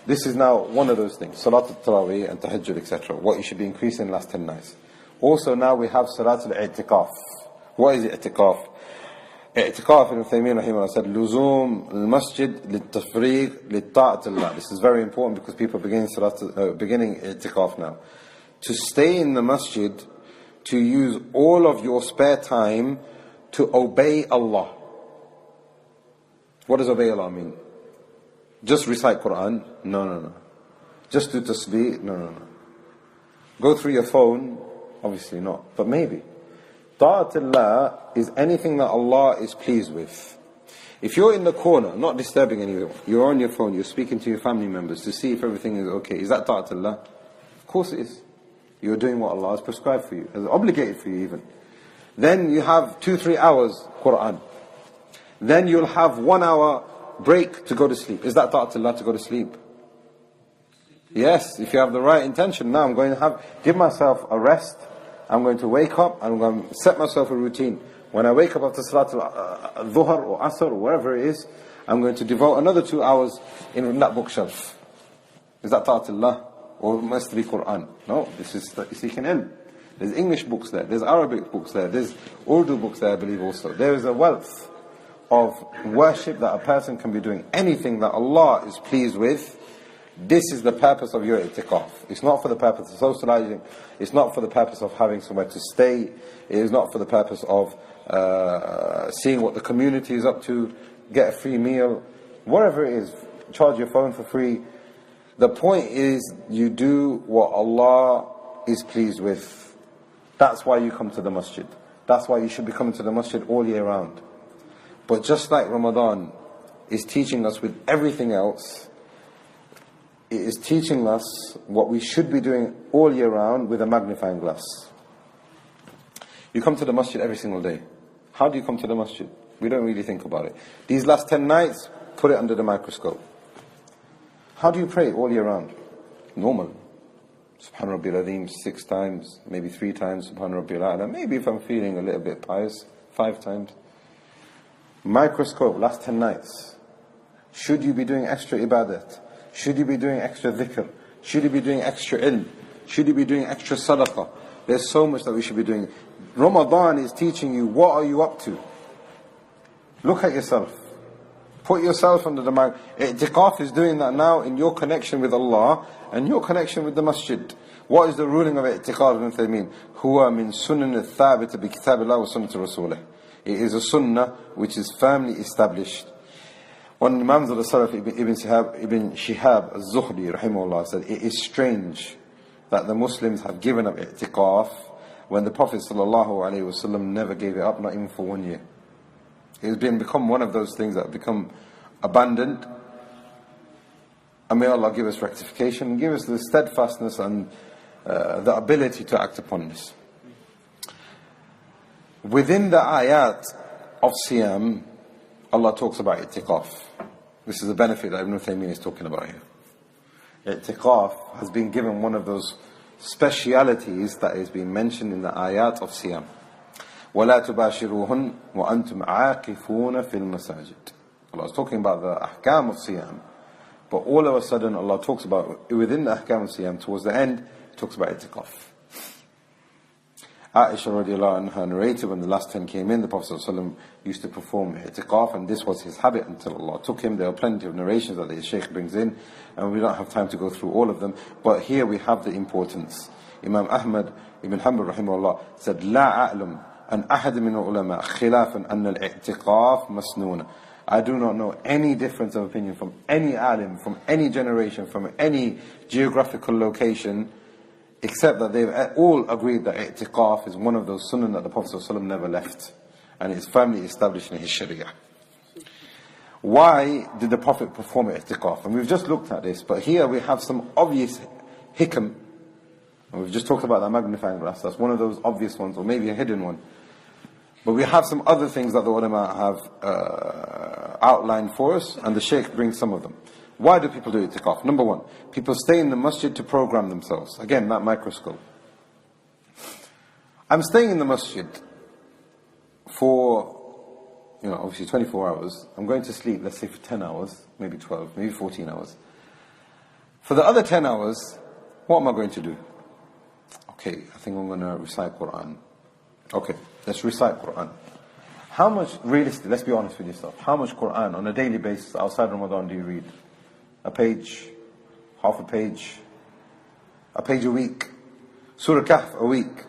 this is now one of those things. Salatul Taraweeh and Tahajjud, etc. What you should be increasing in the last 10 nights. Also, now we have Salatul Itikaf. What is Itikaf? Itikaf, Ibn Uthaymeen rahimahullah said, Luzum al-masjid lit-tafriq lit-ta'atillah. This is very important because people are beginning Itikaf now. To stay in the masjid, to use all of your spare time to obey Allah. What does obey Allah mean? Just recite Quran? No. Just do tasbih? No. Go through your phone? Obviously not, but maybe. Ta'atullah is anything that Allah is pleased with. If you're in the corner, not disturbing anyone, you're on your phone, you're speaking to your family members to see if everything is okay, is that ta'atullah? Of course it is. You're doing what Allah has prescribed for you, has obligated for you even. Then you have 2-3 hours Quran. Then you'll have 1 hour break to go to sleep. Is that ta'atullah to go to sleep? Yes, if you have the right intention. Now I'm going to give myself a rest. I'm going to wake up and I'm going to set myself a routine. When I wake up after Salat al-Dhuhr or Asr or wherever it is, I'm going to devote another 2 hours in that bookshelf. Is that ta'atullah? Or must be Quran? No, this is seeking ilm. There's English books there, there's Arabic books there, there's Urdu books there, I believe also. There is a wealth of worship that a person can be doing. Anything that Allah is pleased with, this is the purpose of your itikaf. It's not for the purpose of socializing. It's not for the purpose of having somewhere to stay. It is not for the purpose of seeing what the community is up to, get a free meal, whatever it is, charge your phone for free. The point is, you do what Allah is pleased with. That's why you come to the masjid. That's why you should be coming to the masjid all year round. But just like Ramadan is teaching us with everything else, it is teaching us what we should be doing all year round with a magnifying glass. You come to the masjid every single day. How do you come to the masjid? We don't really think about it. These last 10 nights, put it under the microscope. How do you pray all year round? Normal. Subhan Rabbil Azim 6 times, maybe 3 times, Subhan Rabbil A'la. Maybe if I'm feeling a little bit pious, 5 times. Microscope, last 10 nights. Should you be doing extra ibadat? Should you be doing extra dhikr? Should you be doing extra ilm? Should you be doing extra sadaqah? There's so much that we should be doing. Ramadan is teaching you, what are you up to? Look at yourself. Put yourself under the mic. Itikaf is doing that now in your connection with Allah and your connection with the masjid. What is the ruling of Itikaf? Ibn Taymiyyah? Huwa min sunan al-thabita bi kitabillah wa sunnat rasulih. It is a sunnah which is firmly established. One of the Imams of the Salaf, Ibn Shihab al-Zuhri, rahimahullah, said, it is strange that the Muslims have given up Itikaf when the Prophet ﷺ never gave it up, not even for 1 year. It has become one of those things that have become abandoned. And may Allah give us rectification, give us the steadfastness and the ability to act upon this. Within the ayat of Siyam, Allah talks about Itikaf. This is a benefit that Ibn Taymiyyah is talking about here. Itikaf has been given one of those specialities that is being mentioned in the ayat of Siyam. وَلَا تُبَاشِرُوهُنْ وَأَنْتُمْ عَاكِفُونَ فِي الْمَسَاجِدِ. Allah is talking about the ahkam of Siyam, but all of a sudden Allah talks about, within the ahkam of Siyam, towards the end, He talks about Itikaf. Aisha radiallahu anha narrated when the last 10 came in, the Prophet ﷺ used to perform Itikaf, and this was his habit until Allah took him. There are plenty of narrations that the Shaykh brings in, and we don't have time to go through all of them, but here we have the importance. Imam Ahmad ibn Hanbal rahimahullah said, لا أعلم أن أحد من العلماء خلافا أن الاعتقاف مسنون. I do not know any difference of opinion from any alim, from any generation, from any geographical location, except that they've all agreed that Itikaf is one of those sunnah that the Prophet ﷺ never left, and is firmly established in his Sharia. Why did the Prophet perform Itikaf? And we've just looked at this, but here we have some obvious hikam, and we've just talked about that magnifying glass. That's one of those obvious ones, or maybe a hidden one. But we have some other things that the ulama have outlined for us, and the Shaykh brings some of them. Why do people do Itikaf? Number one, people stay in the masjid to program themselves. Again, that microscope. I'm staying in the masjid for, obviously 24 hours. I'm going to sleep, let's say for 10 hours, maybe 12, maybe 14 hours. For the other 10 hours, what am I going to do? Okay, I think I'm going to recite Quran. Okay, let's recite Quran. How much, realistically, let's be honest with yourself, how much Quran on a daily basis outside Ramadan do you read? A page, half a page a week, Surah Kahf a week.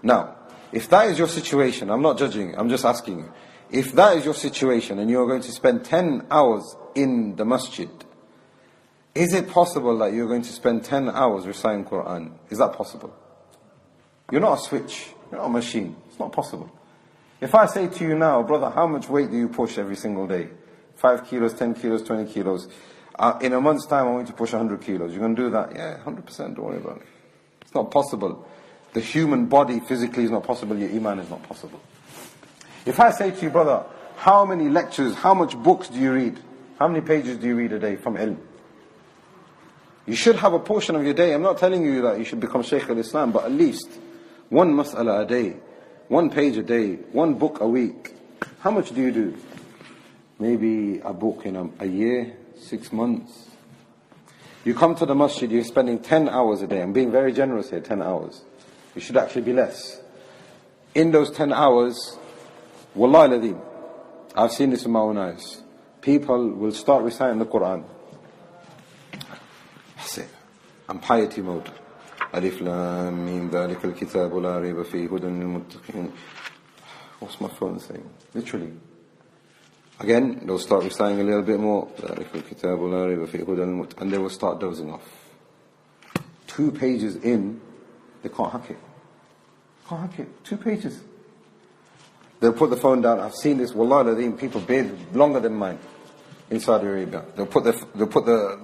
Now, if that is your situation, I'm not judging, I'm just asking you. If that is your situation and you're going to spend 10 hours in the masjid, is it possible that you're going to spend 10 hours reciting Quran? Is that possible? You're not a switch, you're not a machine. It's not possible. If I say to you now, brother, how much weight do you push every single day? 5 kilos, 10 kilos, 20 kilos. In a month's time, I want you to push 100 kilos. You're going to do that? Yeah, 100%, don't worry about it. It's not possible. The human body physically is not possible, your iman is not possible. If I say to you, brother, how many lectures, how much books do you read? How many pages do you read a day from ilm? You should have a portion of your day. I'm not telling you that you should become Shaykh al-Islam, but at least one mas'ala a day, one page a day, one book a week. How much do you do? Maybe a book in a year, 6 months. You come to the masjid, you're spending 10 hours a day. I'm being very generous here, 10 hours. You should actually be less. In those 10 hours, wallahi ladhim, I've seen this with my own eyes. People will start reciting the Quran. That's it. I'm piety mode. Alif Lam Mim Dhalika al-Kitabu la rayba fihi hudan lil-muttaqin. What's my phone saying? Literally. Again, they'll start reciting a little bit more. Dhalika al-Kitabu la rayba fihi hudan lil-muttaqin. And they will start dozing off. 2 pages in, they can't hack it. Can't hack it. 2 pages. They'll put the phone down. I've seen this, wallahi ladhim, people bathe longer than mine in Saudi Arabia. They'll put the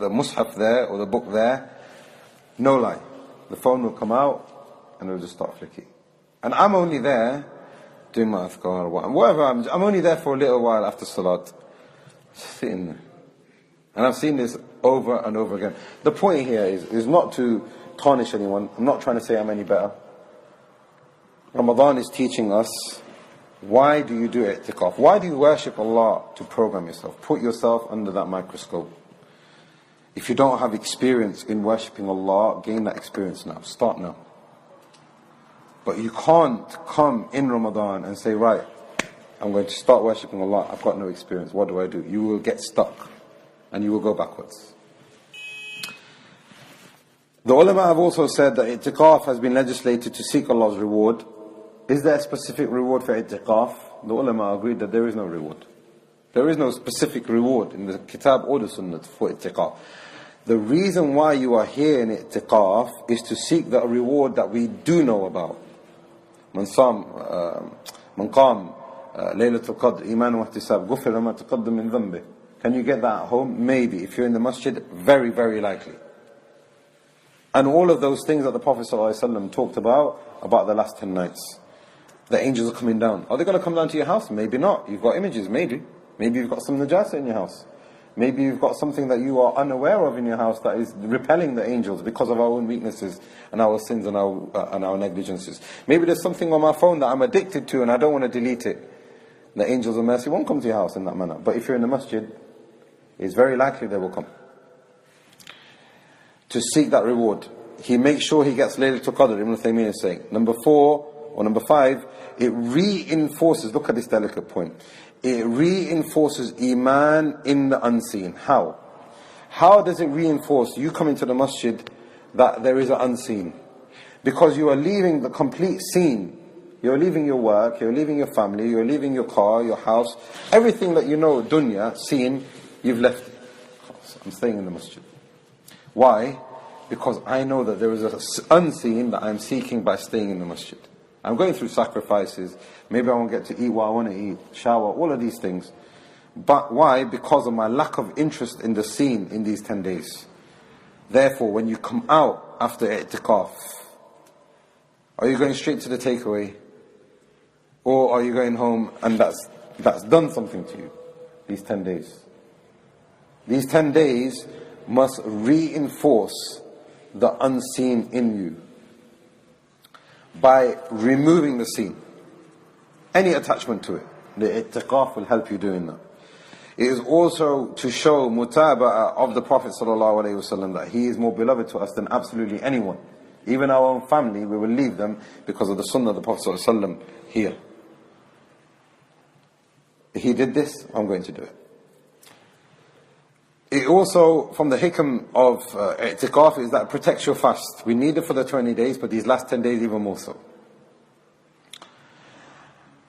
mushaf there or the book there. No lie. The phone will come out and it'll just start flicking. And I'm only there doing my adhkar, whatever. I'm only there for a little while after salat, sitting there. And I've seen this over and over again. The point here is not to tarnish anyone. I'm not trying to say I'm any better. Ramadan is teaching us, why do you do itikaf? Why do you worship Allah? To program yourself. Put yourself under that microscope. If you don't have experience in worshipping Allah, gain that experience now. Start now. But you can't come in Ramadan and say, right, I'm going to start worshipping Allah. I've got no experience. What do? You will get stuck and you will go backwards. The ulama have also said that itikaf has been legislated to seek Allah's reward. Is there a specific reward for itikaf? The ulama agreed that there is no reward. There is no specific reward in the kitab or the sunnah for itikaf. The reason why you are here in itikaf is to seek the reward that we do know about. Man qam laylatul qadr iman wa ihtisab ghufira ma taqaddama min dhanbi. Can you get that at home? Maybe. If you're in the masjid, very, very likely. And all of those things that the Prophet ﷺ talked about the last 10 nights. The angels are coming down. Are they going to come down to your house? Maybe not. You've got images, maybe. Maybe you've got some najasa in your house. Maybe you've got something that you are unaware of in your house that is repelling the angels because of our own weaknesses and our sins and our negligences. Maybe there's something on my phone that I'm addicted to and I don't want to delete it. The angels of mercy won't come to your house in that manner. But if you're in the masjid, it's very likely they will come. To seek that reward. He makes sure he gets Laylatul Qadr, Ibn Taymiyyah is saying. Number 4 or number 5, it reinforces, look at this delicate point. It reinforces Iman in the unseen. How? How does it reinforce you come into the masjid that there is an unseen? Because you are leaving the complete scene. You're leaving your work, you're leaving your family, you're leaving your car, your house. Everything that you know, dunya, seen, you've left it. I'm staying in the masjid. Why? Because I know that there is an unseen that I'm seeking by staying in the masjid. I'm going through sacrifices. Maybe I won't get to eat what I want to eat, shower, all of these things. But why? Because of my lack of interest in the scene in these 10 days. Therefore, when you come out after itikaf, are you going straight to the takeaway? Or are you going home and that's done something to you? These 10 days. These 10 days must reinforce the unseen in you by removing the scene. Any attachment to it. The itikaf will help you doing that. It is also to show mutaba'ah of the Prophet ﷺ that he is more beloved to us than absolutely anyone. Even our own family, we will leave them because of the sunnah of the Prophet ﷺ here. He did this, I'm going to do it. It also, from the hikam of itikaf, is that it protects your fast. We need it for the 20 days, but these last 10 days even more so.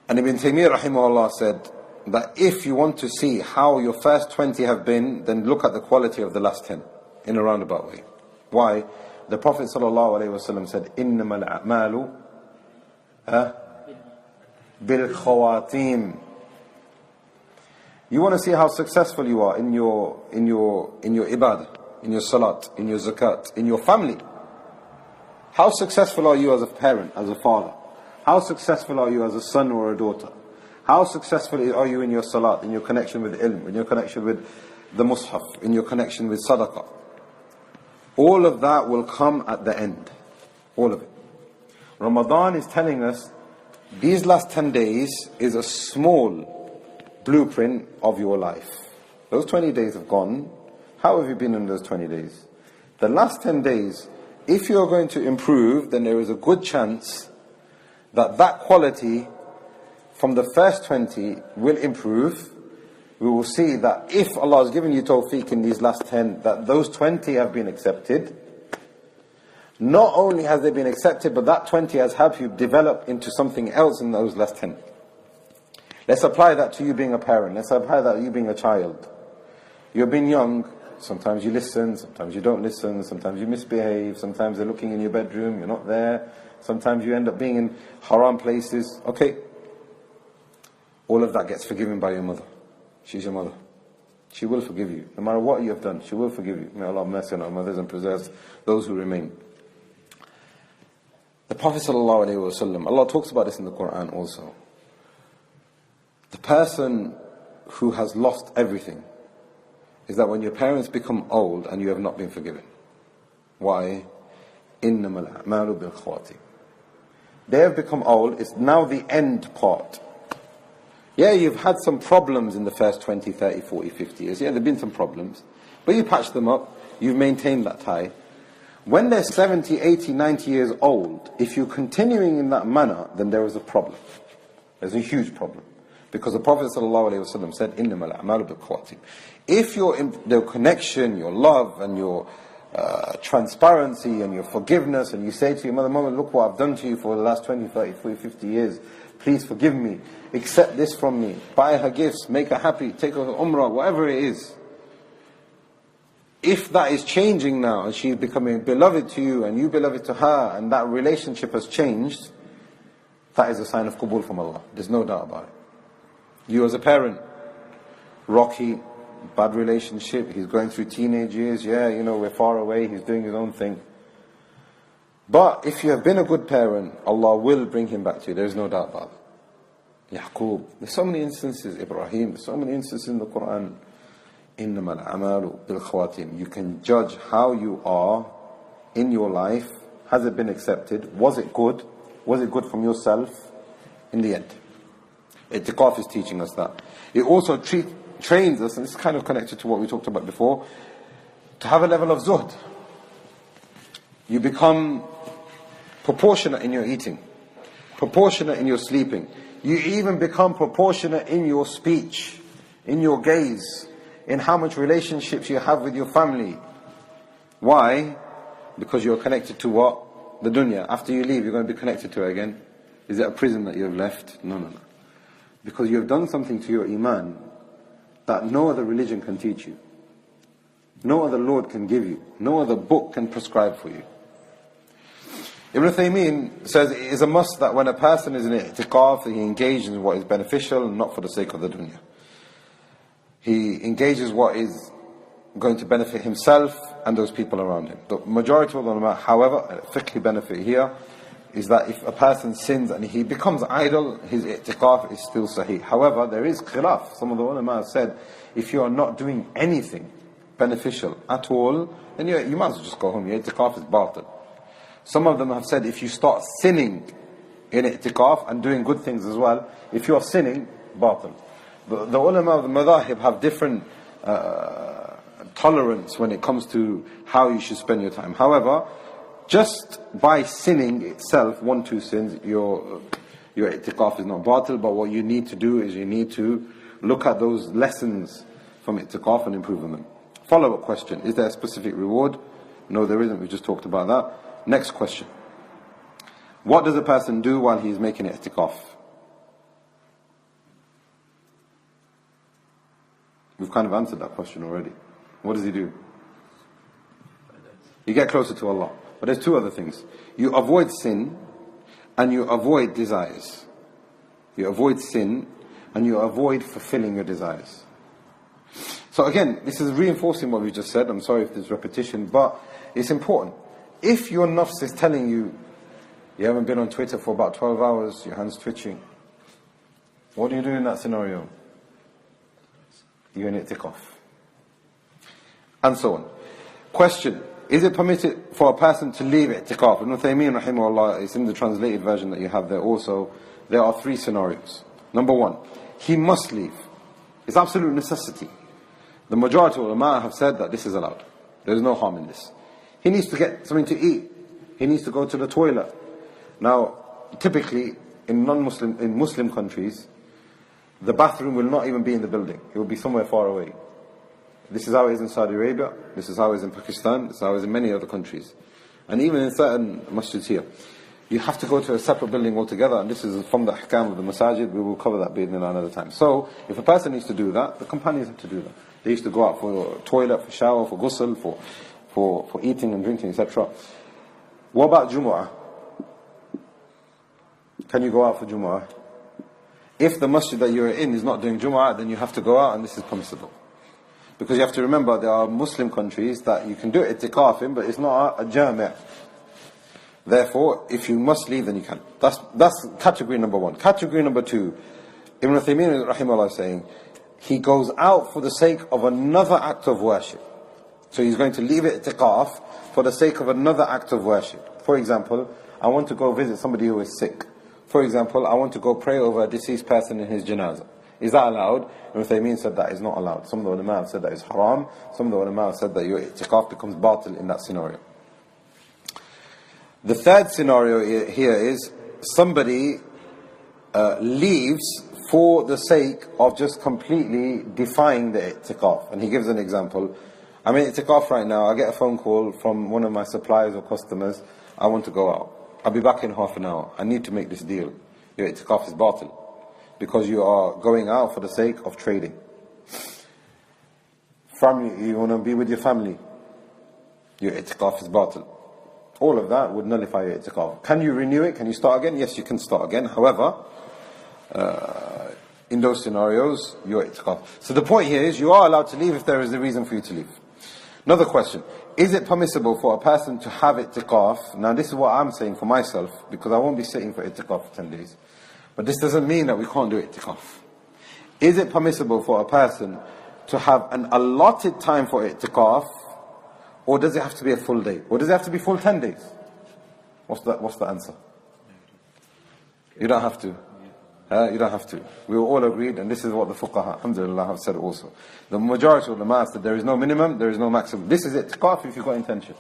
And Ibn Taymiyyah rahimahullah said that if you want to see how your first 20 have been, then look at the quality of the last 10 in a roundabout way. Why? The Prophet ﷺ said, إِنَّمَا الْأَعْمَالُ بِالْخَوَاتِيمِ. You want to see how successful you are in your ibadah, in your salat, in your zakat, in your family. How successful are you as a parent, as a father? How successful are you as a son or a daughter? How successful are you in your salat, in your connection with ilm, in your connection with the mushaf, in your connection with sadaqah. All of that will come at the end. All of it. Ramadan is telling us these last 10 days is a small blueprint of your life. Those 20 days have gone. How have you been in those 20 days? The last 10 days, if you're going to improve, then there is a good chance that that quality from the first 20 will improve. We will see that if Allah has given you tawfiq in these last 10, that those 20 have been accepted. Not only has they been accepted, but that 20 has helped you develop into something else in those last 10. Let's apply that to you being a parent. Let's apply that to you being a child. You've been young. Sometimes you listen, sometimes you don't listen, sometimes you misbehave, sometimes they're looking in your bedroom, you're not there, sometimes you end up being in haram places. Okay. All of that gets forgiven by your mother. She's your mother. She will forgive you. No matter what you have done, she will forgive you. May Allah have mercy on our mothers and preserve those who remain. The Prophet ﷺ, Allah talks about this in the Quran also. The person who has lost everything is that when your parents become old and you have not been forgiven. Why? إِنَّمَا الْأَعْمَالُ بِالْخَوَاتِمِ. They have become old. It's now the end part. Yeah, you've had some problems in the first 20, 30, 40, 50 years. Yeah, there have been some problems. But you patched them up. You've maintained that tie. When they're 70, 80, 90 years old, if you're continuing in that manner, then there is a problem. There's a huge problem. Because the Prophet ﷺ said, إِنَّمَا الْأَعْمَالُ بِالْخَوَاتِمِ. If your connection, your love, and your transparency, and your forgiveness, and you say to your mother, Mama, look what I've done to you for the last 20, 30, 40, 50 years. Please forgive me. Accept this from me. Buy her gifts. Make her happy. Take her to Umrah. Whatever it is. If that is changing now, and she's becoming beloved to you, and you beloved to her, and that relationship has changed, that is a sign of Qabul from Allah. There's no doubt about it. You as a parent, rocky, bad relationship, he's going through teenage years, yeah, we're far away, he's doing his own thing. But if you have been a good parent, Allah will bring him back to you, there's no doubt about it. Yaqub, there's so many instances, Ibrahim, there's so many instances in the Quran. إِنَّمَا الْأَعْمَالُ بِالْخَوَاتِمِ. You can judge how you are in your life. Has it been accepted? Was it good? Was it good from yourself? In the end. Itikaf is teaching us that. It also trains us, and it's kind of connected to what we talked about before, to have a level of zuhd. You become proportionate in your eating, proportionate in your sleeping. You even become proportionate in your speech, in your gaze, in how much relationships you have with your family. Why? Because you're connected to what? The dunya. After you leave, you're going to be connected to it again. Is it a prison that you have left? No. Because you have done something to your iman that no other religion can teach you. No other Lord can give you. No other book can prescribe for you. Ibn Taymiyyah says it is a must that when a person is in itikaf, he engages in what is beneficial and not for the sake of the dunya. He engages what is going to benefit himself and those people around him. The majority of the ulama, however, a fiqhi benefit here is that if a person sins and he becomes idle, his i'tiqaf is still sahih. However, there is khilaf. Some of the ulama have said, if you are not doing anything beneficial at all, then you might as well just go home. Your i'tiqaf is batil. Some of them have said, if you start sinning in i'tiqaf and doing good things as well, if you are sinning, batil. The ulama of the madhahib have different tolerance when it comes to how you should spend your time. However, just by sinning itself, 1-2 sins, your i'tiqaf is not batil, but what you need to do is you need to look at those lessons from i'tiqaf and improve on them. Follow-up question, is there a specific reward? No, there isn't, we just talked about that. Next question. What does a person do while he's making i'tiqaf? We've kind of answered that question already. What does he do? You get closer to Allah. But there's two other things. You avoid sin and you avoid desires. You avoid sin and you avoid fulfilling your desires. So again, this is reinforcing what we just said. I'm sorry if there's repetition, but it's important. If your nafs is telling you, you haven't been on Twitter for about 12 hours, your hand's twitching, what do you do in that scenario? You're in i'tikaf. and so on. Question: is it permitted for a person to leave Itikaf? Ibn Taymiyyah rahimahullah, it's in the translated version that you have there also. There are three scenarios. Number one, he must leave. It's absolute necessity. The majority of ulama have said that this is allowed. There is no harm in this. He needs to get something to eat. He needs to go to the toilet. Now, typically in Muslim countries, the bathroom will not even be in the building. It will be somewhere far away. This is how it is in Saudi Arabia. This is how it is in Pakistan. This is how it is in many other countries. And even in certain masjids here. You have to go to a separate building altogether, and this is from the ahkam of the masajid. We will cover that bit in another time. So, if a person needs to do that, the companions have to do that. They used to go out for toilet, for shower, for ghusl, for eating and drinking, etc. What about Jumu'ah? Can you go out for Jumu'ah? If the masjid that you're in is not doing Jumu'ah, then you have to go out, and this is permissible. Because you have to remember, there are Muslim countries that you can do Itikaf in, but it's not a jami'. Therefore, if you must leave, then you can. That's category number one. Category number two, Ibn Taymiyyah rahimahullah is saying, he goes out for the sake of another act of worship. So he's going to leave Itikaf for the sake of another act of worship. For example, I want to go visit somebody who is sick. For example, I want to go pray over a deceased person in his janazah. Is that allowed? Ibn Taymiyyah said that is not allowed. Some of the ulama have said that is haram. Some of the ulama have said that your Itikaf becomes batil in that scenario. The third scenario here is somebody leaves for the sake of just completely defying the Itikaf. And he gives an example. I'm in Itikaf right now. I get a phone call from one of my suppliers or customers. I want to go out. I'll be back in half an hour. I need to make this deal. Your Itikaf is batil. Because you are going out for the sake of trading. Family, you want to be with your family. Your Itikaf is batil. All of that would nullify your Itikaf. Can you renew it? Can you start again? Yes, you can start again. However, in those scenarios, your Itikaf. So the point here is, you are allowed to leave if there is a reason for you to leave. Another question. Is it permissible for a person to have Itikaf? Now this is what I'm saying for myself, because I won't be sitting for Itikaf for 10 days. But this doesn't mean that we can't do Itikaf. Is it permissible for a person to have an allotted time for Itikaf, or does it have to be a full day? Or does it have to be full 10 days? What's the answer? You don't have to. You don't have to. We were all agreed, and this is what the fuqaha, alhamdulillah, have said also. The majority of the ulama said there is no minimum, there is no maximum. This is Itikaf if you've got intention.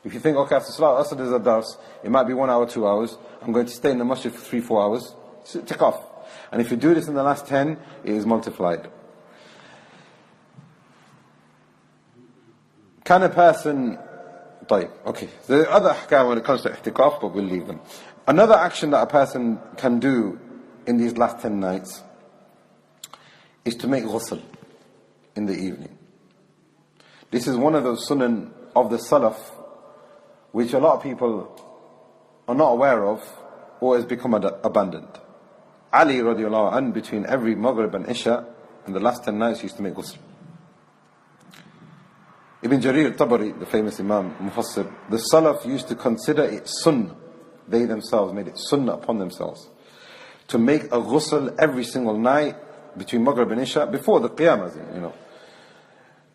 If you think, okay, after Salat Asr there's a dars, it might be 1 hour, 2 hours, I'm going to stay in the masjid for 3-4 hours, it's Itikaf. And if you do this in the last 10, it is multiplied. Can a person... Okay, there are other ahkam when it comes to Itikaf, but we'll leave them. Another action that a person can do in these last 10 nights is to make ghusl in the evening. This is one of those sunan of the Salaf which a lot of people are not aware of or has become abandoned. Ali radiallahu anh, between every Maghrib and Isha, in the last 10 nights, used to make ghusl. Ibn Jarir Tabari, the famous Imam Mufassir, the Salaf used to consider it sunnah. They themselves made it sunnah upon themselves to make a ghusl every single night between Maghrib and Isha, before the Qiyamah,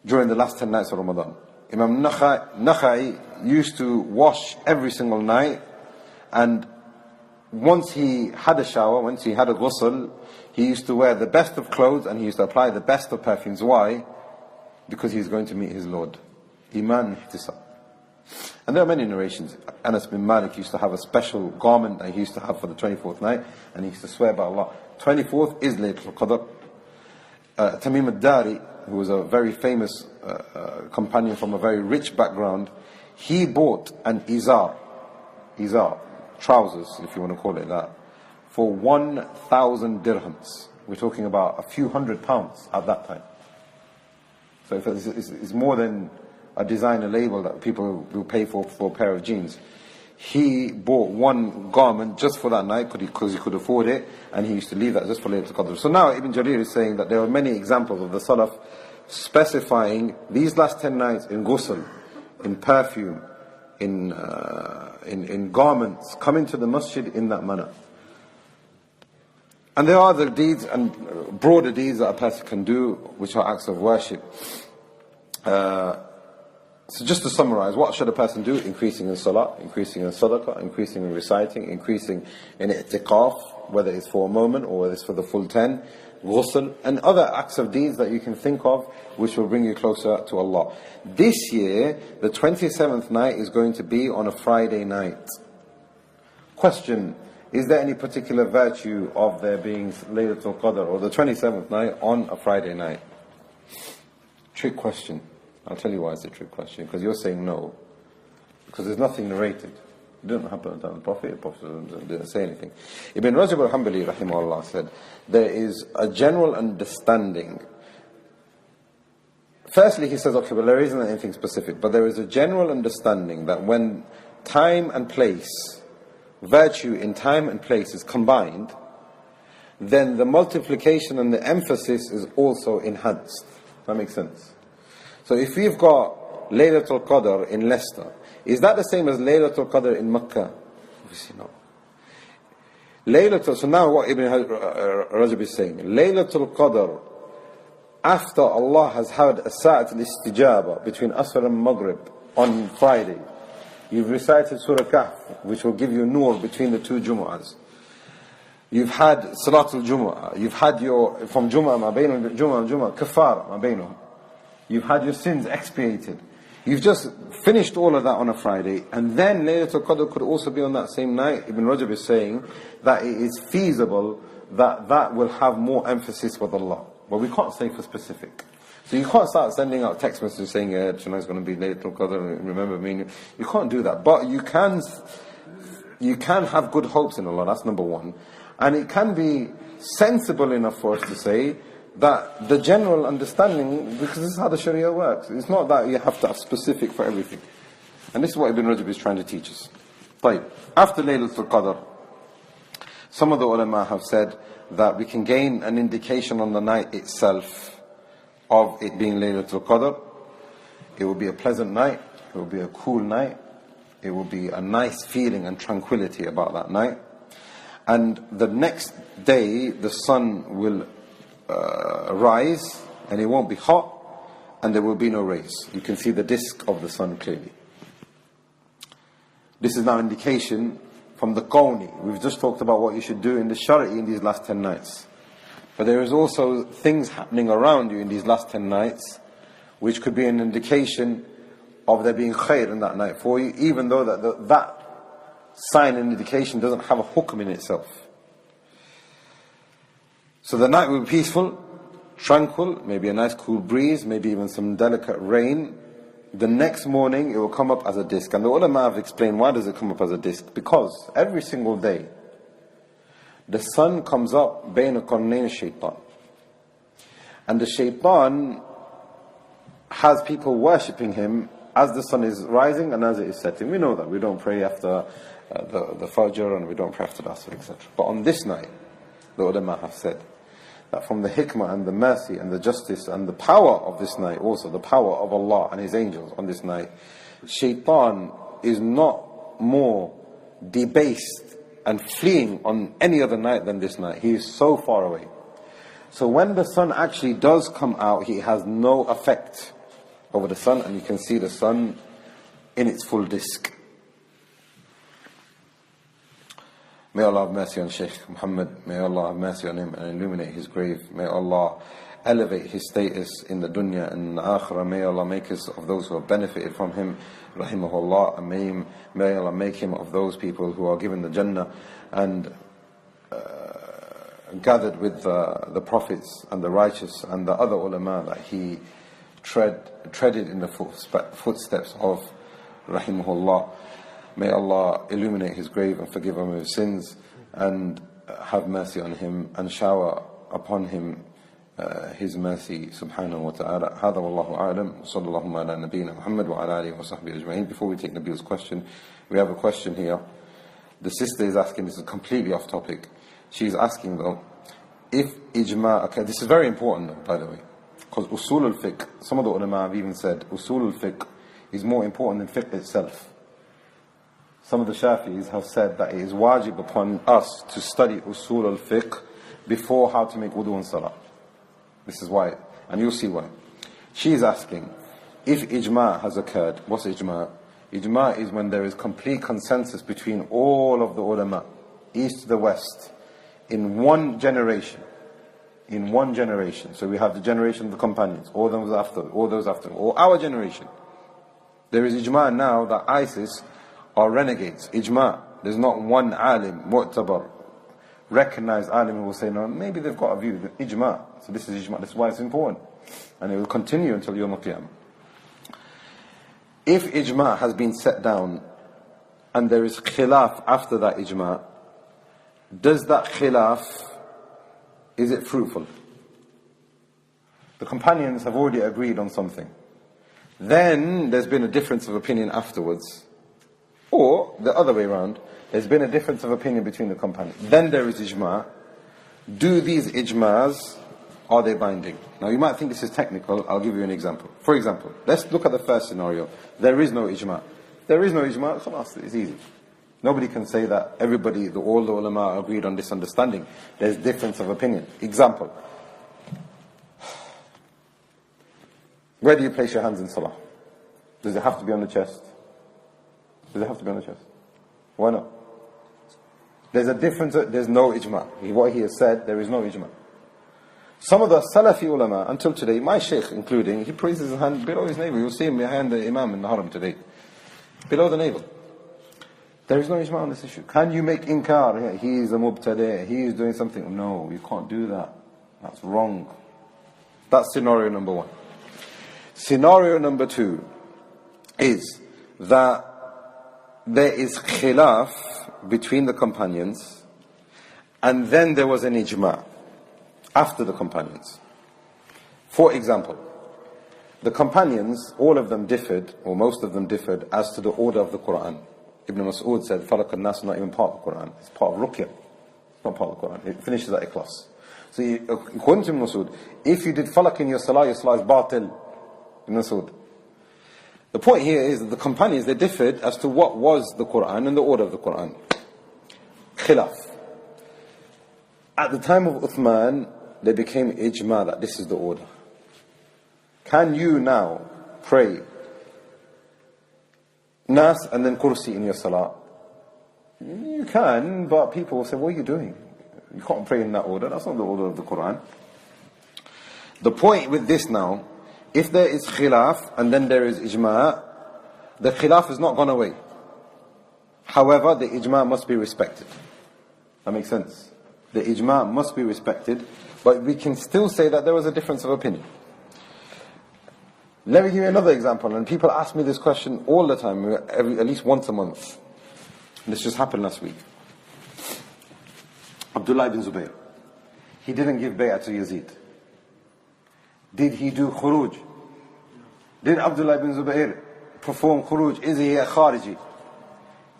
during the last 10 nights of Ramadan. Imam Nakhai used to wash every single night, and once he had a shower, once he had a ghusl, he used to wear the best of clothes and he used to apply the best of perfumes. Why? Because he's going to meet his Lord. Iman ihtisab. And there are many narrations. Anas bin Malik used to have a special garment that he used to have for the 24th night, and he used to swear by Allah. 24th is Laylatul Qadr. Tamim al-Dari, who was a very famous companion from a very rich background, he bought an izar, trousers, if you want to call it that, for 1,000 dirhams. We're talking about a few £100 at that time. So if it's more than a designer label that people will pay for a pair of jeans. He bought one garment just for that night because he could afford it, and he used to leave that just for Laylatul Qadr. So now Ibn Jarir is saying that there are many examples of the Salaf specifying these last 10 nights in ghusl, in perfume, in garments, coming to the masjid in that manner. And there are other deeds and broader deeds that a person can do, which are acts of worship. So just to summarize, what should a person do? Increasing in salah, increasing in sadaqah, increasing in reciting, increasing in itikaf, whether it's for a moment or whether it's for the full 10, ghusl, and other acts of deeds that you can think of which will bring you closer to Allah. This year, the 27th night is going to be on a Friday night. Question, is there any particular virtue of there being Laylatul Qadr or the 27th night on a Friday night? Trick question. I'll tell you why it's a trick question. Because you're saying no. Because there's nothing narrated. It didn't happen to the Prophet. The Prophet didn't say anything. Ibn Rajab al-Hanbali rahimahullah said, there is a general understanding. Firstly, he says, okay, well there isn't anything specific, but there is a general understanding that when time and place, virtue in time and place is combined, then the multiplication and the emphasis is also enhanced. That makes sense? So if we've got Laylatul Qadr in Leicester, is that the same as Laylatul Qadr in Makkah? Obviously not. So now what Ibn Rajab is saying, Laylatul Qadr, after Allah has had a Sa'at al-Istijaba between Asr and Maghrib on Friday, you've recited Surah Kahf, which will give you nur between the two Jumu'ahs. You've had Salatul Jumu'ah. You've had your, from Jumu'ah ma bainum, Jumu'ah, Kafar ma bainum. You've had your sins expiated. You've just finished all of that on a Friday, and then Laylatul Qadr could also be on that same night. Ibn Rajab is saying that it is feasible that that will have more emphasis with Allah. But we can't say for specific. So you can't start sending out text messages saying, yeah, tonight's going to be Laylatul Qadr, remember me. You can't do that. But you can have good hopes in Allah, that's number one. And it can be sensible enough for us to say that the general understanding, because this is how the Sharia works. It's not that you have to have specific for everything. And this is what Ibn Rajab is trying to teach us. طيب. After Laylatul Qadr, some of the ulama have said that we can gain an indication on the night itself of it being Laylatul Qadr. It will be a pleasant night. It will be a cool night. It will be a nice feeling and tranquility about that night. And the next day, the sun will rise, and it won't be hot, and there will be no rays. You can see the disk of the sun clearly. This is now indication from the Qawni. We've just talked about what you should do in the Shari in these last 10 nights. But there is also things happening around you in these last 10 nights, which could be an indication of there being khair in that night for you, even though that sign and indication doesn't have a hukm in itself. So the night will be peaceful, tranquil, maybe a nice cool breeze, maybe even some delicate rain. The next morning it will come up as a disk. And the ulama have explained why does it come up as a disk. Because every single day the sun comes up bayna qarnayn shaitan. And the shaitan has people worshipping him as the sun is rising and as it is setting. We know that. We don't pray after the Fajr, and we don't pray after the Asr, etc. But on this night, the ulama have said that from the hikmah and the mercy and the justice and the power of this night, also the power of Allah and His angels on this night, shaitan is not more debased and fleeing on any other night than this night. He is so far away. So when the sun actually does come out, he has no effect over the sun, and you can see the sun in its full disk. May Allah have mercy on Shaykh Muhammad. May Allah have mercy on him and illuminate his grave. May Allah elevate his status in the dunya and in the akhirah. May Allah make us of those who have benefited from him, rahimahullah. And may Allah make him of those people who are given the Jannah and gathered with the prophets and the righteous and the other ulama that he treaded in the footsteps of, rahimahullah. May Allah illuminate his grave and forgive him of his sins, and have mercy on him and shower upon him his mercy subhanahu wa ta'ala. هذا والله أعلم. صلى الله على نبينا محمد وعلى آله وصحبه أجمعين. Before we take Nabil's question, we have a question here. The sister is asking, this is completely off topic. She's asking though, if ijma, okay, this is very important though, by the way, because usul al-fiqh, some of the ulama have even said usul al-fiqh is more important than fiqh itself. Some of the Shafi'is have said that it is wajib upon us to study usul al-fiqh before how to make wudu and salah. This is why, and you'll see why. She is asking, If ijma has occurred, what's ijma? Ijma is when there is complete consensus between all of the ulama, east to the west, in one generation. In one generation. So we have the generation of the companions, all those after, or our generation. There is ijma now that ISIS are renegades. Ijma. There's not one alim, mu'tabar, recognized alim who will say, no, maybe they've got a view. Ijma. So this is ijma. That's why it's important. And it will continue until Yawm al-Qiyamah. If ijma has been set down and there is khilaf after that ijma, does that khilaf, is it fruitful? The companions have already agreed on something. Then there's been a difference of opinion afterwards. Or the other way around, there's been a difference of opinion between the companions. Then there is ijma. Do these ijmas, are they binding? Now you might think this is technical. I'll give you an example. For example, let's look at the first scenario. There is no ijma. There is no ijma, khalas, it's easy. Nobody can say that everybody, all the ulama agreed on this understanding. There's difference of opinion. Example. Where do you place your hands in salah? Does it have to be on the chest? Does it have to be on the chest? Why not? There's a difference, there's no ijma. What he has said, there is no ijma. Some of the Salafi ulama, until today, my sheikh including, he places his hand below his navel. You'll see him behind the imam in the haram today. Below the navel. There is no ijma on this issue. Can you make inkar? He is a mubtadi', he is doing something. No, you can't do that. That's wrong. That's scenario number one. Scenario number two is that there is khilaf between the companions and then there was an ijma after the companions. For example, the companions, all of them differed, or most of them differed, as to the order of the Quran. Ibn Mas'ud said, Falak al-Nas is not even part of the Quran. It's part of Ruqya. It's not part of the Quran. It finishes at Ikhlas. So according to Ibn Mas'ud, if you did Falak in your salah is batil. Ibn Mas'ud. The point here is that the companions, they differed as to what was the Quran and the order of the Quran. Khilaf. At the time of Uthman, they became ijma that this is the order. Can you now pray Nas and then Kursi in your salah? You can, but people will say, what are you doing? You can't pray in that order. That's not the order of the Quran. The point with this now, if there is khilaf and then there is ijma, the khilaf has not gone away. However, the ijma must be respected. That makes sense. The ijma must be respected, but we can still say that there was a difference of opinion. Let me give you another example, and people ask me this question all the time, at least once a month. And this just happened last week. Abdullah ibn Zubayr, he didn't give bay'ah to Yazid. Did he do khuruj? Did Abdullah ibn Zubayr perform khuruj? Is he a khariji?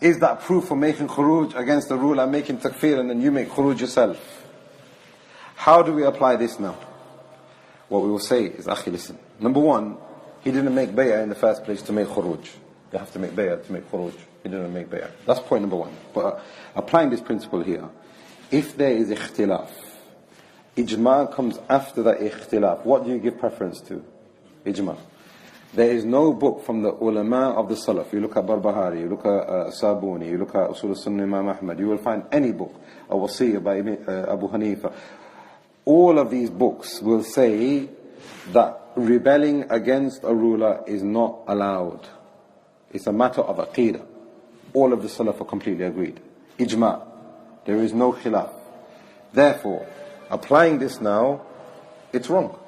Is that proof for making khuruj against the rule and making takfir and then you make khuruj yourself? How do we apply this now? What we will say is, akhi, listen. Number one, he didn't make bay'ah in the first place to make khuruj. You have to make bay'ah to make khuruj. He didn't make bay'ah. That's point number one. But applying this principle here, if there is ikhtilaf, ijma comes after that ikhtilaf, what do you give preference to? Ijma. There is no book from the ulama of the Salaf. You look at Barbahari, you look at Sabuni, you look at Usul al-Sunnah Imam Ahmad, you will find any book, a Wasiyah by Abu Hanifa. All of these books will say that rebelling against a ruler is not allowed. It's a matter of aqeedah. All of the Salaf are completely agreed. Ijma. There is no khilaf. Therefore, applying this now, it's wrong.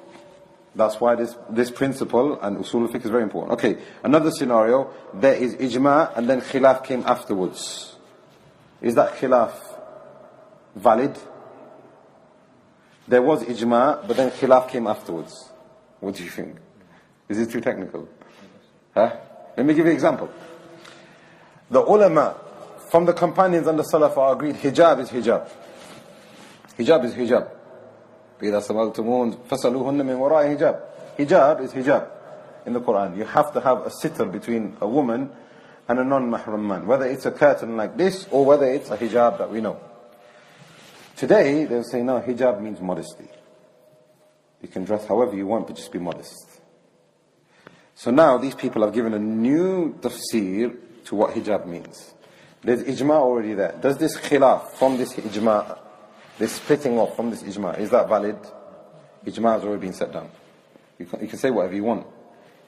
That's why this principle and usul al-fiqh is very important. Okay, another scenario, there is ijma and then khilaf came afterwards. Is that khilaf valid? There was ijma, but then khilaf came afterwards. What do you think? Is this too technical? Huh? Let me give you an example. The ulama from the companions and the salaf are agreed, hijab is hijab. Hijab is hijab. إِذَا سَمَلْتُمُونَ فَسَلُوهُنَّ مِنْ وَرَاءِ hijab. Hijab is hijab in the Quran. You have to have a sitr between a woman and a non-mahram man. Whether it's a curtain like this or whether it's a hijab that we know. Today, they'll say, no, hijab means modesty. You can dress however you want, but just be modest. So now these people have given a new tafsir to what hijab means. There's ijma already there. Does this khilaf from this ijma, this splitting off from this ijma, is that valid? Ijma has already been set down. You can say whatever you want.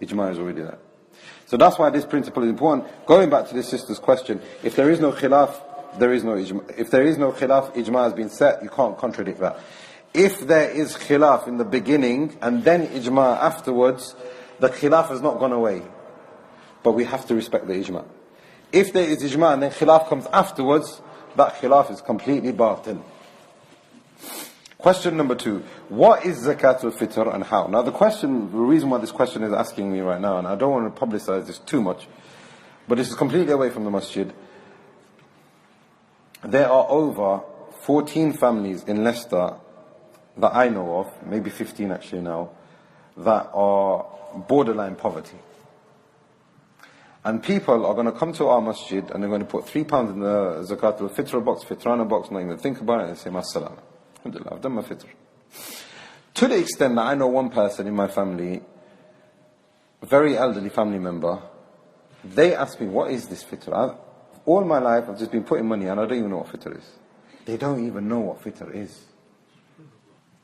Ijma is already there. So that's why this principle is important. Going back to this sister's question, if there is no khilaf, there is no ijma. If there is no khilaf, ijma has been set, you can't contradict that. If there is khilaf in the beginning and then ijma afterwards, the khilaf has not gone away. But we have to respect the ijma. If there is ijma and then khilaf comes afterwards, that khilaf is completely batil. Question number 2. What is zakatul fitr and how? Now the reason why this question is asking me right now, and I don't want to publicize this too much, but this is completely away from the masjid. There are over 14 families in Leicester that I know of, maybe 15 actually now, that are borderline poverty. And people are going to come to our masjid and they're going to put £3 in the zakatul fitr box, fitrana box, not even think about it, and say, Massalam. Alhamdulillah, I've done my fitr. To the extent that I know one person in my family, a very elderly family member, they ask me, what is this fitr? All my life I've just been putting money and I don't even know what fitr is. They don't even know what fitr is.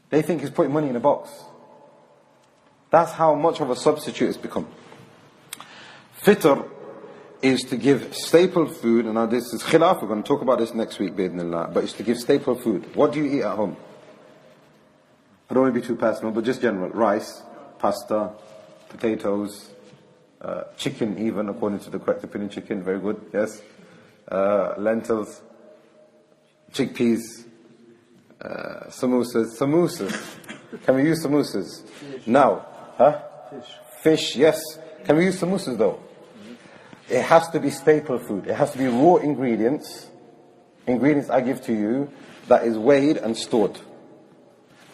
They think it's putting money in a box. That's how much of a substitute it's become. Fitr is to give staple food, and now this is khilaf, we're going to talk about this next week, bi'idhnillah, but it's to give staple food. What do you eat at home? I don't want to be too personal, but just general. Rice, pasta, potatoes, chicken even, according to the correct opinion, chicken, very good, yes. Lentils, chickpeas, samosas. Can we use samosas? Now, Fish, yes. Can we use samosas though? It has to be staple food. It has to be raw ingredients. Ingredients I give to you that is weighed and stored.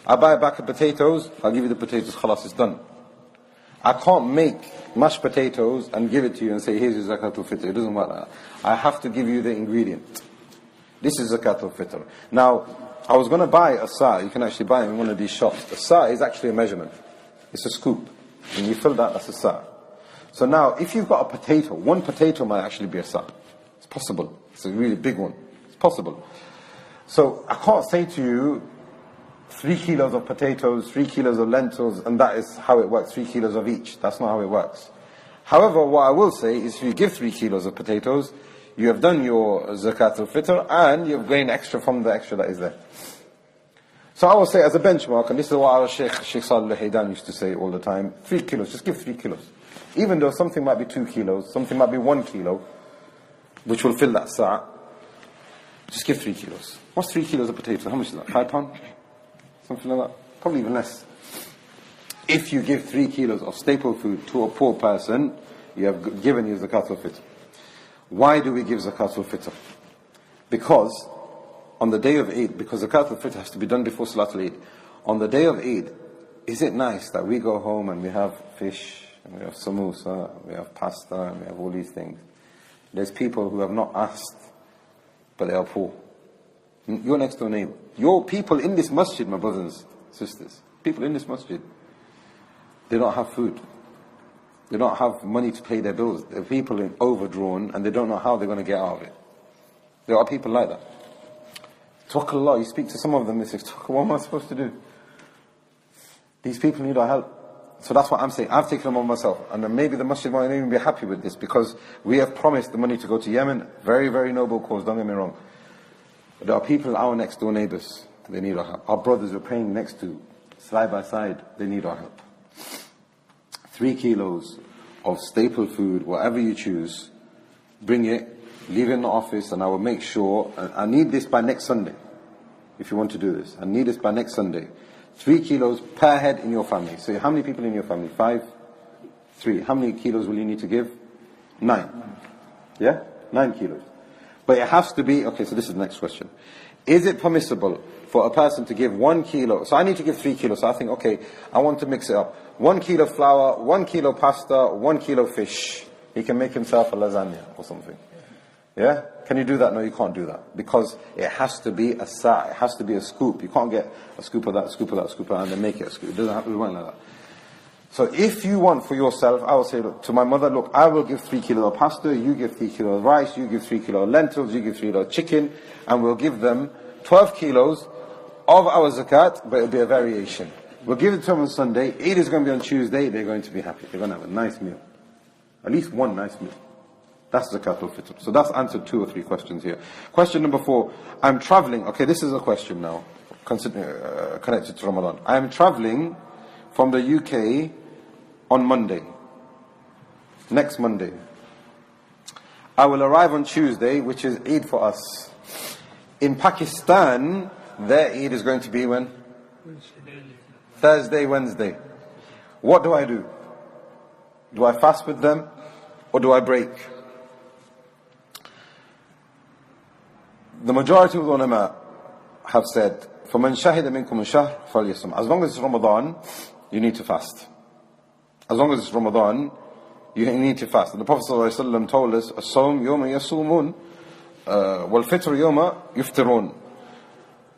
I buy a bag of potatoes, I'll give you the potatoes, khalas, it's done. I can't make mashed potatoes and give it to you and say, here's your zakatul fitr. It doesn't work like that. I have to give you the ingredient. This is zakatul fitr. Now, I was going to buy a sa'. You can actually buy it in one of these shops. A sa' is actually a measurement. It's a scoop. When you fill that, that's a sa'. So now, if you've got a potato, one potato might actually be a sa'. It's possible. It's a really big one. It's possible. So I can't say to you, 3 kilos of potatoes, 3 kilos of lentils, and that is how it works, 3 kilos of each. That's not how it works. However, what I will say is if you give 3 kilos of potatoes, you have done your zakat al-fitr and you've gained extra from the extra that is there. So I will say as a benchmark, and this is what our Sheikh Salih al-Haydan used to say all the time, 3 kilos, just give 3 kilos. Even though something might be 2 kilos, something might be 1 kilo, which will fill that sa', just give 3 kilos. What's 3 kilos of potatoes? How much is that? £5? Something like that? Probably even less. If you give 3 kilos of staple food to a poor person, you have given your zakat al-fitr. Why do we give zakat al-fitr? Because on the day of Eid, because zakat al-fitr has to be done before Salatul Eid. On the day of Eid, is it nice that we go home and we have fish, and we have samosa, and we have pasta, and we have all these things? There's people who have not asked, but they are poor. Your next door neighbor. Your people in this masjid, my brothers and sisters. People in this masjid. They don't have food. They don't have money to pay their bills. There are people overdrawn and they don't know how they're going to get out of it. There are people like that. Tawakkal, you speak to some of them, they say, what am I supposed to do? These people need our help. So that's what I'm saying. I've taken them on myself. And then maybe the masjid won't even be happy with this because we have promised the money to go to Yemen. Very, very noble cause, don't get me wrong. But there are people, our next door neighbors, they need our help. Our brothers we're praying next to, side by side, they need our help. 3 kilos of staple food, whatever you choose, bring it, leave it in the office, and I will make sure, I need this by next Sunday, if you want to do this. I need this by next Sunday. 3 kilos per head in your family. So how many people in your family? 5? 3. How many kilos will you need to give? 9. Yeah? 9 kilos. But it has to be, okay, so this is the next question. Is it permissible for a person to give 1 kilo? So I need to give 3 kilos. So I think, okay, I want to mix it up. 1 kilo flour, 1 kilo pasta, 1 kilo fish. He can make himself a lasagna or something. Yeah? Can you do that? No, you can't do that. Because it has to be a sa', it has to be a scoop. You can't get a scoop of that, a scoop of that, a scoop of that, and then make it a scoop. It doesn't work like that. So if you want for yourself, I will say to my mother, look, I will give 3 kilos of pasta, you give 3 kilos of rice, you give 3 kilos of lentils, you give 3 kilos of chicken, and we'll give them 12 kilos of our zakat, but it'll be a variation. We'll give it to them on Sunday, Eid is going to be on Tuesday, they're going to be happy. They're going to have a nice meal. At least one nice meal. That's zakat al-fitr. So that's answered 2 or 3 questions here. Question number 4, I'm traveling. Okay, this is a question now, connected to Ramadan. I am traveling from the UK on Monday. Next Monday. I will arrive on Tuesday, which is Eid for us. In Pakistan, their Eid is going to be when? Thursday, Wednesday. What do I do? Do I fast with them or do I break? The majority of the ulama have said, فَمَنْ شَهِدَ مِنْكُمُ الشَّهْرَ فَلْيَصُمْ. As long as it's Ramadan, you need to fast. As long as it's Ramadan, you need to fast. And the Prophet ﷺ told us, الصوم يوم يصومون والفطر يوم يفطرون.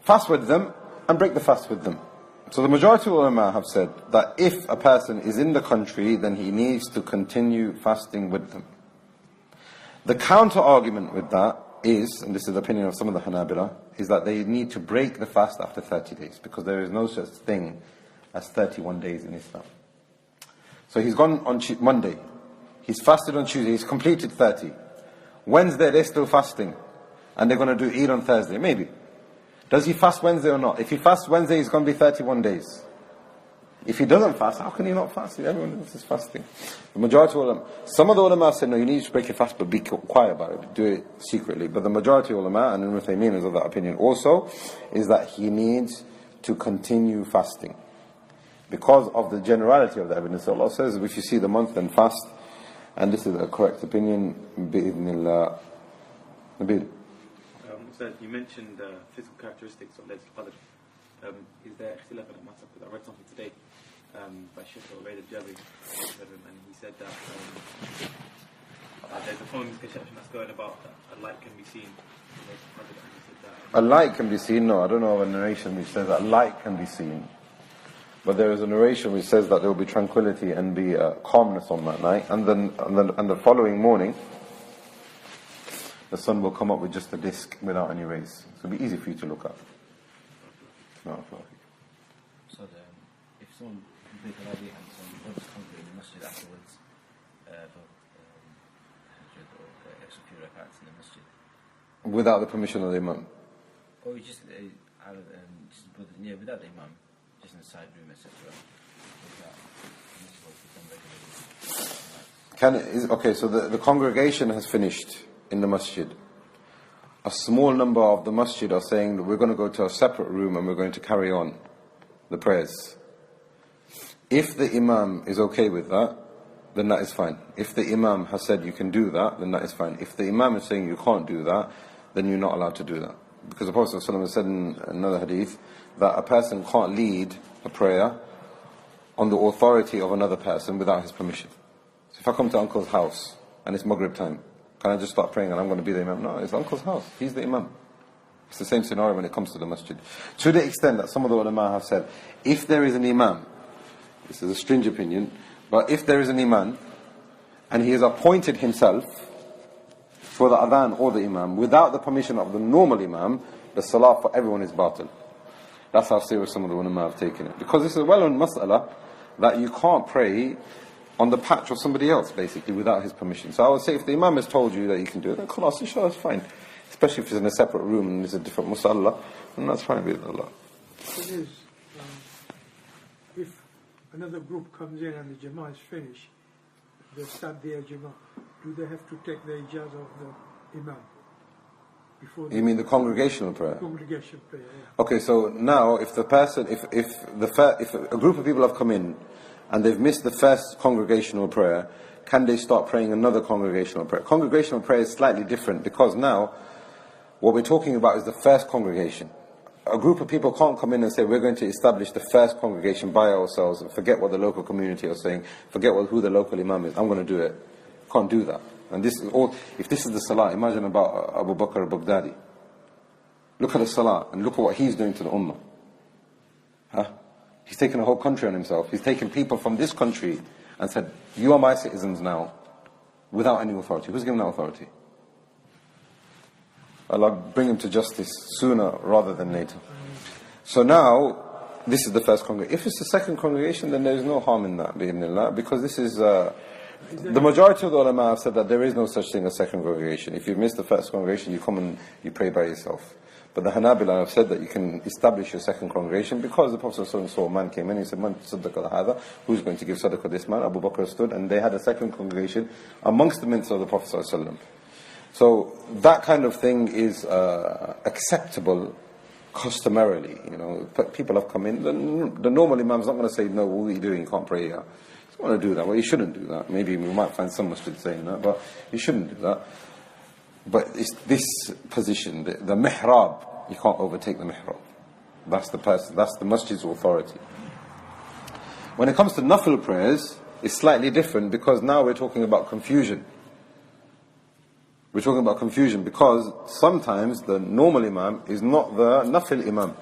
Fast with them and break the fast with them. So the majority of ulama have said that if a person is in the country, then he needs to continue fasting with them. The counter argument with that is, and this is the opinion of some of the Hanabila, is that they need to break the fast after 30 days, because there is no such thing as 31 days in Islam. So he's gone on Monday, he's fasted on Tuesday, he's completed 30. Wednesday they're still fasting, and they're going to do Eid on Thursday, maybe. Does he fast Wednesday or not? If he fasts Wednesday, it's going to be 31 days. If he doesn't fast, how can he not fast? Everyone else is fasting. The majority of ulama, some of the ulama say, no, you need to break your fast, but be quiet about it, do it secretly. But the majority of ulama, and Ibn Taymiyyah is of that opinion also, is that he needs to continue fasting. Because of the generality of the evidence, Allah says, if you see the month, then fast. And this is a correct opinion, bi'idhnillah. Nabil. So you mentioned physical characteristics of Laylatul Qadr. Is there ikhtilaf in that matter? Because I read something today by Sheikh al-Jawi, and he said that there's a common misconception that's going about that a light can be seen. A light can be seen? No, I don't know of a narration which says that a light can be seen. But there is a narration which says that there will be tranquility and be calmness on that night, and the following morning, the sun will come up with just a disk without any rays. So it'll be easy for you to look at. No, so if someone completes an idea and someone wants to congregate in the masjid afterwards for Tahajjud or extra few rakats in the masjid, without the permission of the imam, or just without the imam, just in the side room, etc. Okay, so the congregation has finished in the masjid. A small number of the masjid are saying that we're going to go to a separate room and we're going to carry on the prayers. If the imam is okay with that, then that is fine. If the imam has said you can do that, then that is fine. If the imam is saying you can't do that, then you're not allowed to do that. Because the Prophet ﷺ said in another hadith that a person can't lead a prayer on the authority of another person without his permission. So if I come to uncle's house and it's Maghrib time, can I just start praying and I'm going to be the imam? No, it's uncle's house. He's the imam. It's the same scenario when it comes to the masjid. To the extent that some of the ulama have said, if there is an imam, this is a strange opinion, but if there is an imam and he has appointed himself for the adhan or the imam without the permission of the normal imam, the salah for everyone is batil. That's how serious some of the ulama have taken it. Because this is a well-known mas'ala that you can't pray on the patch of somebody else, basically, without his permission. So I would say if the imam has told you that you can do it, then khalas, inshallah, it's fine. Especially if it's in a separate room and it's a different musalla, then that's fine with Allah. It is, if another group comes in and the Jama'ah is finished, they start their Jama'ah, do they have to take the ijazah of the imam? You mean the congregational prayer? Congregational prayer, yeah. Okay, so now if the person, if a group of people have come in and they've missed the first congregational prayer, can they start praying another congregational prayer? Congregational prayer is slightly different because now what we're talking about is the first congregation. A group of people can't come in and say we're going to establish the first congregation by ourselves and forget what the local community are saying, forget who the local imam is, I'm going to do it. Can't do that. And this is all, if this is the salah, imagine about Abu Bakr al-Baghdadi. Look at the salah and look at what he's doing to the ummah. Huh? He's taken a whole country on himself. He's taken people from this country and said, you are my citizens now, without any authority. Who's given that authority? Allah bring him to justice sooner rather than later. So now, this is the first congregation. If it's the second congregation, then there is no harm in that, bi'idhnillah, because this is... the majority of the ulama have said that there is no such thing as second congregation. If you've missed the first congregation, you come and you pray by yourself. But the Hanabila have said that you can establish your second congregation because the Prophet ﷺ saw a man came in and he said, Man saddaqa hadha, who's going to give sadaqah this man? Abu Bakr stood, and they had a second congregation amongst the mints of the Prophet ﷺ. So that kind of thing is acceptable customarily. You know, people have come in. The normal imam's not going to say, no, what are you doing? You can't pray here. He's going to do that. Well, you shouldn't do that. Maybe we might find some masjid saying that, but you shouldn't do that. But it's this position, the mihrab, you can't overtake the mihrab. That's the person, that's the masjid's authority. When it comes to nafil prayers, it's slightly different because now we're talking about confusion. We're talking about confusion because sometimes the normal imam is not the nafil imam.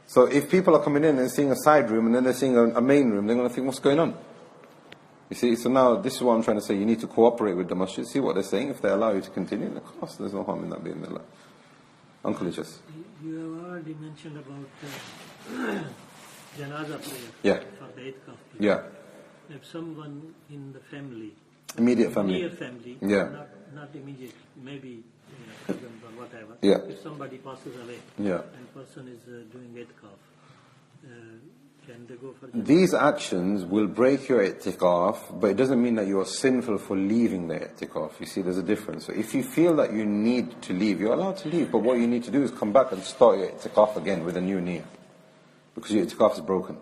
So if people are coming in and seeing a side room and then they're seeing a main room, they're going to think, what's going on? You see, so now this is what I'm trying to say. You need to cooperate with the masjid, see what they're saying. If they allow you to continue, of course there's no harm in that, bi'idhnillah. Uncle Idris. You have already mentioned about janaza prayer Yeah. for the Itikaf. Yeah. If someone in the family, Immediate family. near family, Yeah. not immediate, maybe cousins or whatever. Yeah. If somebody passes away, Yeah. and person is doing Itikaf, can they go for These actions will break your itikaf, but it doesn't mean that you are sinful for leaving the itikaf. You see, there's a difference. So if you feel that you need to leave, you're allowed to leave, but what you need to do is come back and start your itikaf again with a new niyyah, because your itikaf is broken.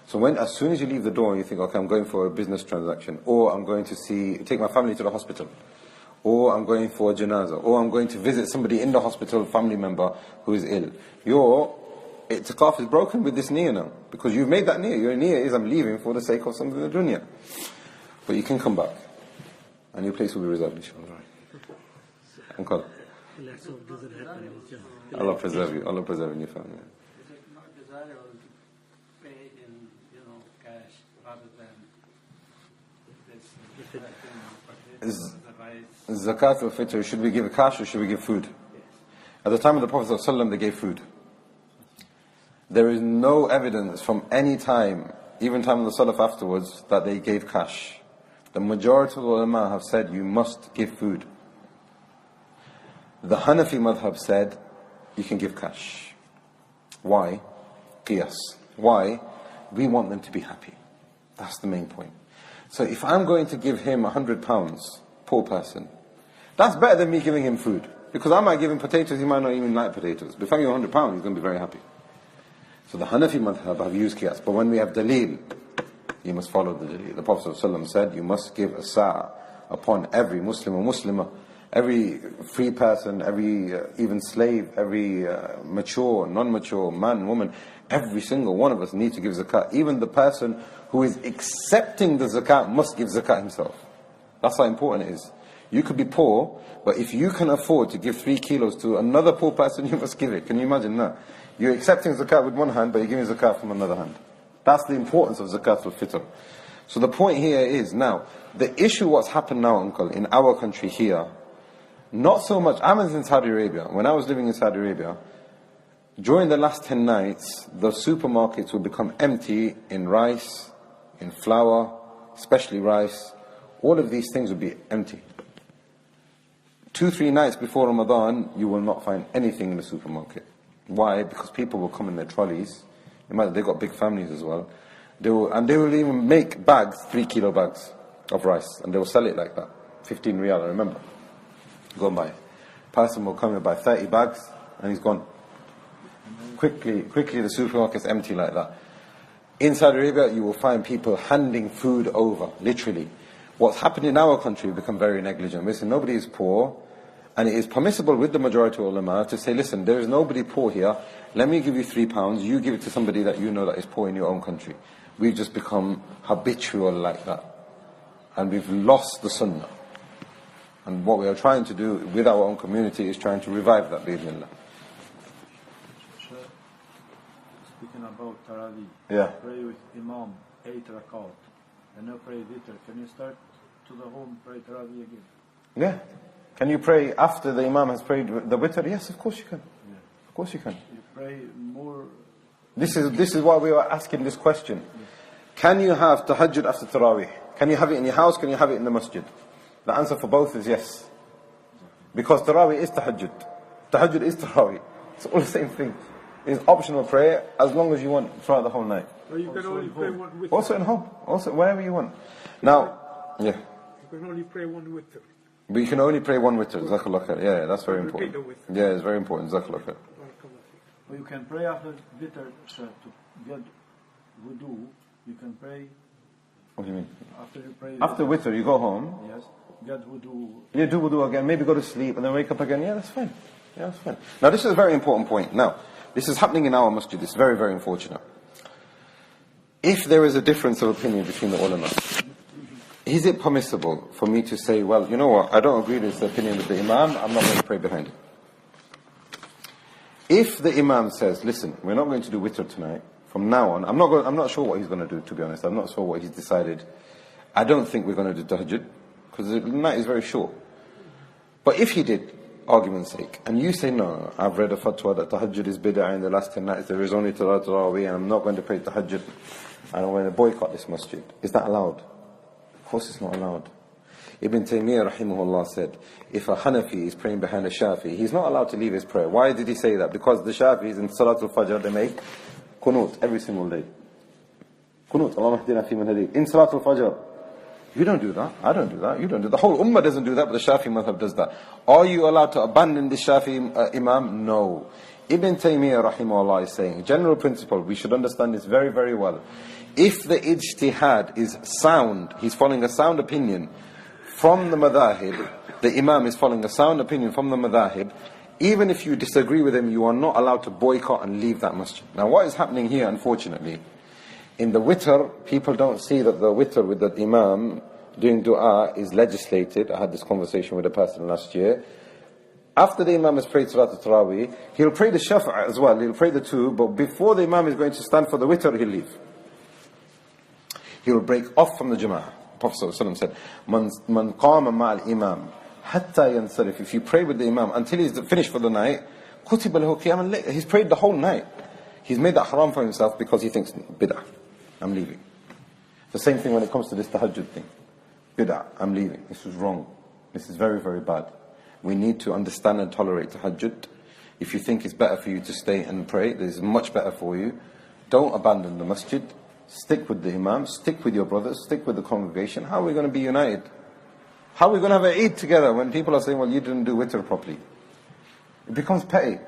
So as soon as you leave the door and you think, okay, I'm going for a business transaction, or I'm going to take my family to the hospital, or I'm going for a janazah, or I'm going to visit somebody in the hospital, family member who is ill, your itikaf is broken with this niyyah now, because you've made that niyyah. Your niyyah is, I'm leaving for the sake of something in the dunya. But you can come back, and your place will be reserved, inshallah. Uncle. Let's hope doesn't happen. It's just- Allah preserve you. Allah preserve your family. Is it not desirable to pay in, cash rather than this Zakat al-Fitr, should we give cash or should we give food? At the time of the Prophet ﷺ, they gave food. There is no evidence from any time, even time of the Salaf afterwards, that they gave cash. The majority of the ulama have said you must give food. The Hanafi madhab said you can give cash. Why? Qiyas. Why? We want them to be happy. That's the main point. So if I'm going to give him £100, poor person, that's better than me giving him food. Because I might give him potatoes, he might not even like potatoes. But if I give him £100, he's going to be very happy. So the Hanafi madhab have used qiyas. But when we have dalil, you must follow the dalil. The Prophet ﷺ said, you must give a sa'a upon every Muslim or Muslimah, every free person, every even slave, every mature, non-mature, man, woman, every single one of us needs to give zakat. Even the person who is accepting the zakat must give zakat himself. That's how important it is. You could be poor, but if you can afford to give 3 kilos to another poor person, you must give it. Can you imagine that? You're accepting zakat with one hand, but you're giving zakat from another hand. That's the importance of zakat al-fitr. So the point here is, now, the issue what's happened now, uncle, in our country here, not so much, I was in Saudi Arabia. When I was living in Saudi Arabia, during the last 10 nights, the supermarkets would become empty in rice, in flour, especially rice. All of these things would be empty. 2-3 nights before Ramadan, you will not find anything in the supermarket. Why? Because people will come in their trolleys. Imagine, they've got big families as well. They will even make bags, 3 kilo bags of rice, and they will sell it like that. 15 riyal, I remember. Go and buy it. Person will come and buy 30 bags, and he's gone. Quickly the supermarket's empty like that. In Saudi Arabia, you will find people handing food over, literally. What's happened in our country, we've become very negligent. Listen, nobody is poor, and it is permissible with the majority of ulama to say, listen, there is nobody poor here, let me give you £3, you give it to somebody that you know that is poor in your own country. We've just become habitual like that. And we've lost the sunnah. And what we are trying to do with our own community is trying to revive that, bi'idhnillah. speaking about Tarawih. Yeah. Pray with Imam 8 rakat and now pray witr. Can you start to the home pray Tarawih again? Yeah. Can you pray after the Imam has prayed the witr? Yes, of course you can. Yeah. Of course you can. You pray more. This is why we were asking this question. Can you have tahajjud after Tarawih? Can you have it in your house? Can you have it in the masjid? The answer for both is yes. Because Tarawih is tahajjud. Tahajjud is Tarawih. It's all the same thing. It's optional prayer as long as you want throughout the whole night. So you can only pray one with. Also in home. Also wherever you want. Now, yeah. You can only pray one with. But you can only pray one witr. Jazakallah khair. Yeah, that's very Repeat important. the witr. Yeah, it's very important. Jazakallah khair. Or you can pray after witr to get wudu. You can pray. What do you mean? After you pray. After witr, you go home. Yes. Get wudu. You do wudu again. Maybe go to sleep and then wake up again. Yeah, that's fine. Yeah, that's fine. Now, this is a very important point. Now, this is happening in our masjid. It's very, very unfortunate. If there is a difference of opinion between the ulama, is it permissible for me to say, well, you know what, I don't agree with the opinion of the imam, I'm not going to pray behind him? If the imam says, listen, we're not going to do witr tonight, from now on, I'm not sure what he's going to do, to be honest. I'm not sure what he's decided. I don't think we're going to do tahajjud, because the night is very short. But if he did, argument's sake, and you say, no, I've read a fatwa that tahajjud is bid'ah in the last 10 nights, there is only tarawih, and I'm not going to pray tahajjud, and I'm going to boycott this masjid. Is that allowed? Of course it's not allowed. Ibn Taymiyyah rahimahullah said, if a Hanafi is praying behind a Shafi, he's not allowed to leave his prayer. Why did he say that? Because the Shafis in Salatul Fajr, they make qunut every single day. Qunut, Allahumma hdina fi man hadayt. In Salatul Fajr. You don't do that. I don't do that. You don't do that. The whole Ummah doesn't do that, but the Shafi madhab does that. Are you allowed to abandon the Shafi Imam? No. Ibn Taymiyyah rahimahullah is saying, general principle, we should understand this very, very well. If the ijtihad is sound, he's following a sound opinion from the madahib, the imam is following a sound opinion from the madahib, even if you disagree with him, you are not allowed to boycott and leave that masjid. Now what is happening here, unfortunately, in the witr, people don't see that the witr with the imam doing dua is legislated. I had this conversation with a person last year. After the imam has prayed Salat al-Tarawih, he'll pray the shafa' as well, he'll pray the two, but before the imam is going to stand for the witr, he'll leave. He will break off from the Jama'ah. Prophet ﷺ said, Man qama ma'al imam, hatta yansarif. If you pray with the imam until he's finished for the night, kutiba lahu qiyaman layl. He's prayed the whole night. He's made that haram for himself because he thinks, bid'ah, I'm leaving. The same thing when it comes to this tahajjud thing. Bid'ah, I'm leaving. This is wrong. This is very, very bad. We need to understand and tolerate tahajjud. If you think it's better for you to stay and pray, this is much better for you. Don't abandon the masjid. Stick with the imam, stick with your brothers, stick with the congregation. How are we going to be united? How are we going to have an Eid together when people are saying, well, you didn't do witr properly? It becomes petty.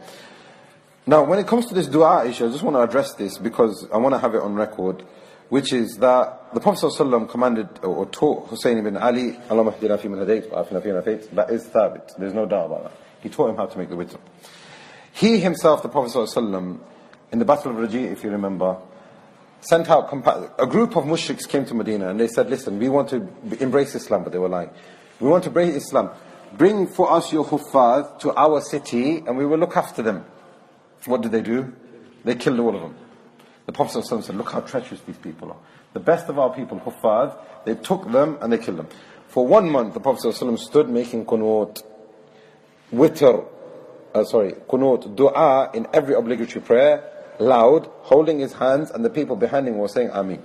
Now, when it comes to this dua issue, I just want to address this because I want to have it on record, which is that the Prophet ﷺ commanded or taught Hussein ibn Ali, Allahumma hdina fi man hadayt wa afina fi man afayt. That is thabit. There's no doubt about that. He taught him how to make the witr. He himself, the Prophet ﷺ, in the Battle of Raji', if you remember, sent out a group of mushriks came to Medina and they said, listen, we want to embrace Islam, but they were lying. We want to embrace Islam. Bring for us your huffaz to our city and we will look after them. What did they do? They killed all of them. The Prophet ﷺ said, look how treacherous these people are. The best of our people, huffaz, they took them and they killed them. For 1 month, the Prophet ﷺ stood making qunut, qunut, dua in every obligatory prayer, loud, holding his hands, and the people behind him were saying Ameen.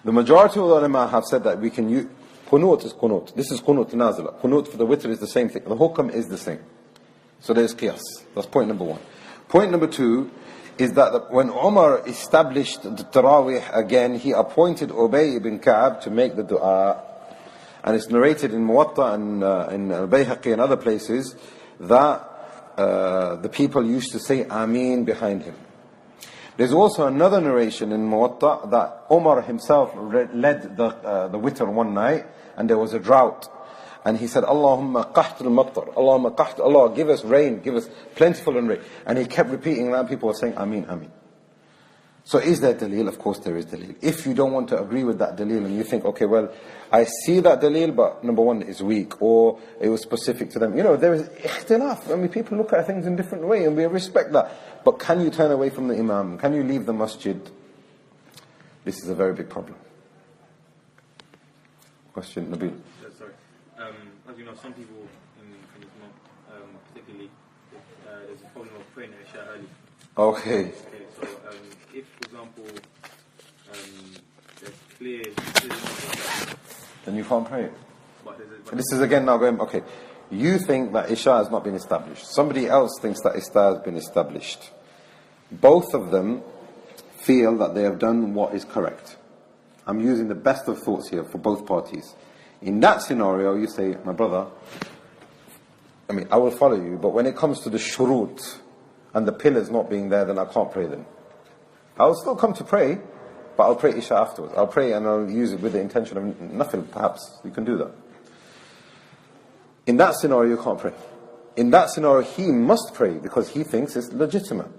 The majority of the ulama have said that we can use qunut is qunut. This is qunut nazila. Qunut for the witr is the same thing. The hukam is the same. So there's qiyas. That's point number 1. Point number 2 is that when Umar established the Tarawih again, he appointed Ubay ibn Ka'ab to make the dua. And it's narrated in Muwatta and in Al-Bayhaqi and other places that the people used to say Ameen behind him. There's also another narration in Muwatta that Umar himself led the witr one night and there was a drought. And he said, Allahumma qaht al-mattar, Allahumma qaht, Allah, give us rain, give us plentiful and rain. And he kept repeating that, people were saying Ameen, Ameen. So is there dalil? Of course there is dalil. If you don't want to agree with that dalil and you think, okay, well, I see that dalil, but number one, it's weak, or it was specific to them. There is ikhtilaf. I mean, people look at things in different way, and we respect that. But can you turn away from the imam? Can you leave the masjid? This is a very big problem. Question, Nabil. Sorry. As you know, some people in this month, particularly, there's a problem of praying Isha early. Okay. So if, for example, there's clear then you can't pray it. but This is again now going, okay, you think that Isha has not been established. Somebody else thinks that Isha has been established. Both of them feel that they have done what is correct. I'm using the best of thoughts here for both parties. In that scenario, you say, my brother, I will follow you, but when it comes to the shurut and the pillars not being there, then I can't pray them. I'll still come to pray, but I'll pray Isha afterwards. I'll pray and I'll use it with the intention of nafil, perhaps. You can do that. In that scenario, you can't pray. In that scenario, he must pray because he thinks it's legitimate.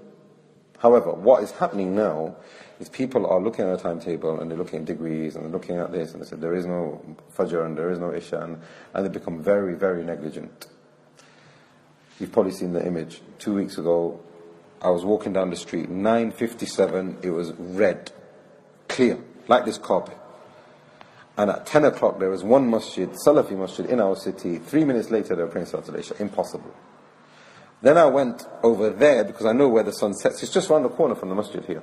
However, what is happening now is people are looking at a timetable and they're looking at degrees and they're looking at this and they say there is no Fajr and there is no Isha and they become very, very negligent. You've probably seen the image. 2 weeks ago, I was walking down the street, 9:57, it was red, clear, like this carpet. And at 10 o'clock there was one masjid, Salafi masjid in our city. 3 minutes later they were praying Salatul Isha. Impossible. Then I went over there because I know where the sun sets. It's just around the corner from the masjid here.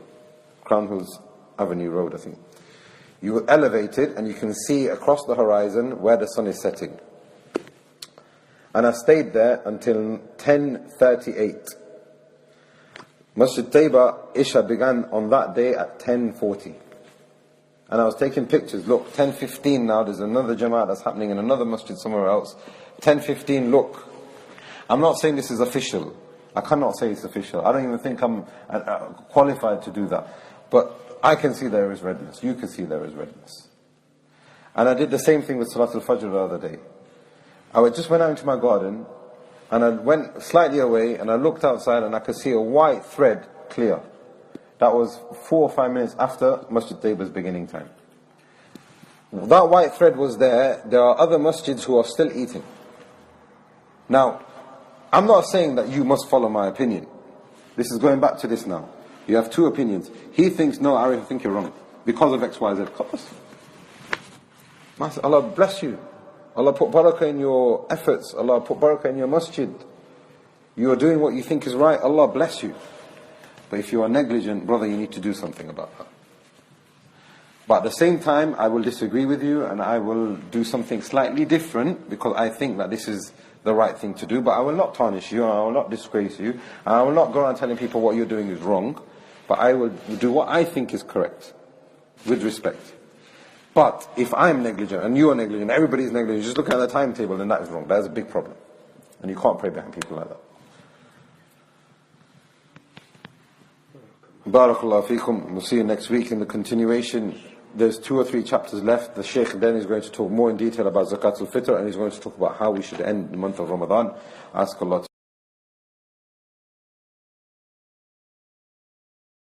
Crown Hills Avenue Road, I think. You elevate it and you can see across the horizon where the sun is setting. And I stayed there until 10:38. Masjid Taiba, Isha began on that day at 10:40. And I was taking pictures. Look, 10:15 now, there's another Jama'at that's happening in another masjid somewhere else. 10:15, look. I'm not saying this is official. I cannot say it's official. I don't even think I'm qualified to do that. But I can see there is redness. You can see there is redness. And I did the same thing with Salatul Fajr the other day. I just went out into my garden and I went slightly away and I looked outside and I could see a white thread clear. That was 4 or 5 minutes after Masjid Taiba's beginning time. That white thread was there. There are other masjids who are still eating. Now, I'm not saying that you must follow my opinion. This is going back to this now. You have two opinions. He thinks, no, Ariff, I think you're wrong. Because of X, Y, Z. Allah bless you. Allah put barakah in your efforts. Allah put barakah in your masjid. You are doing what you think is right. Allah bless you. But if you are negligent, brother, you need to do something about that. But at the same time, I will disagree with you and I will do something slightly different because I think that this is the right thing to do. But I will not tarnish you, and I will not disgrace you, and I will not go around telling people what you're doing is wrong. But I will do what I think is correct, with respect. But if I'm negligent and you are negligent, everybody is negligent, just look at the timetable, then that is wrong. That is a big problem. And you can't pray behind people like that. Barakallahu feekum. We'll see you next week in the continuation. There's 2 or 3 chapters left. The Shaykh then is going to talk more in detail about Zakatul Fitr and he's going to talk about how we should end the month of Ramadan. Ask Allah to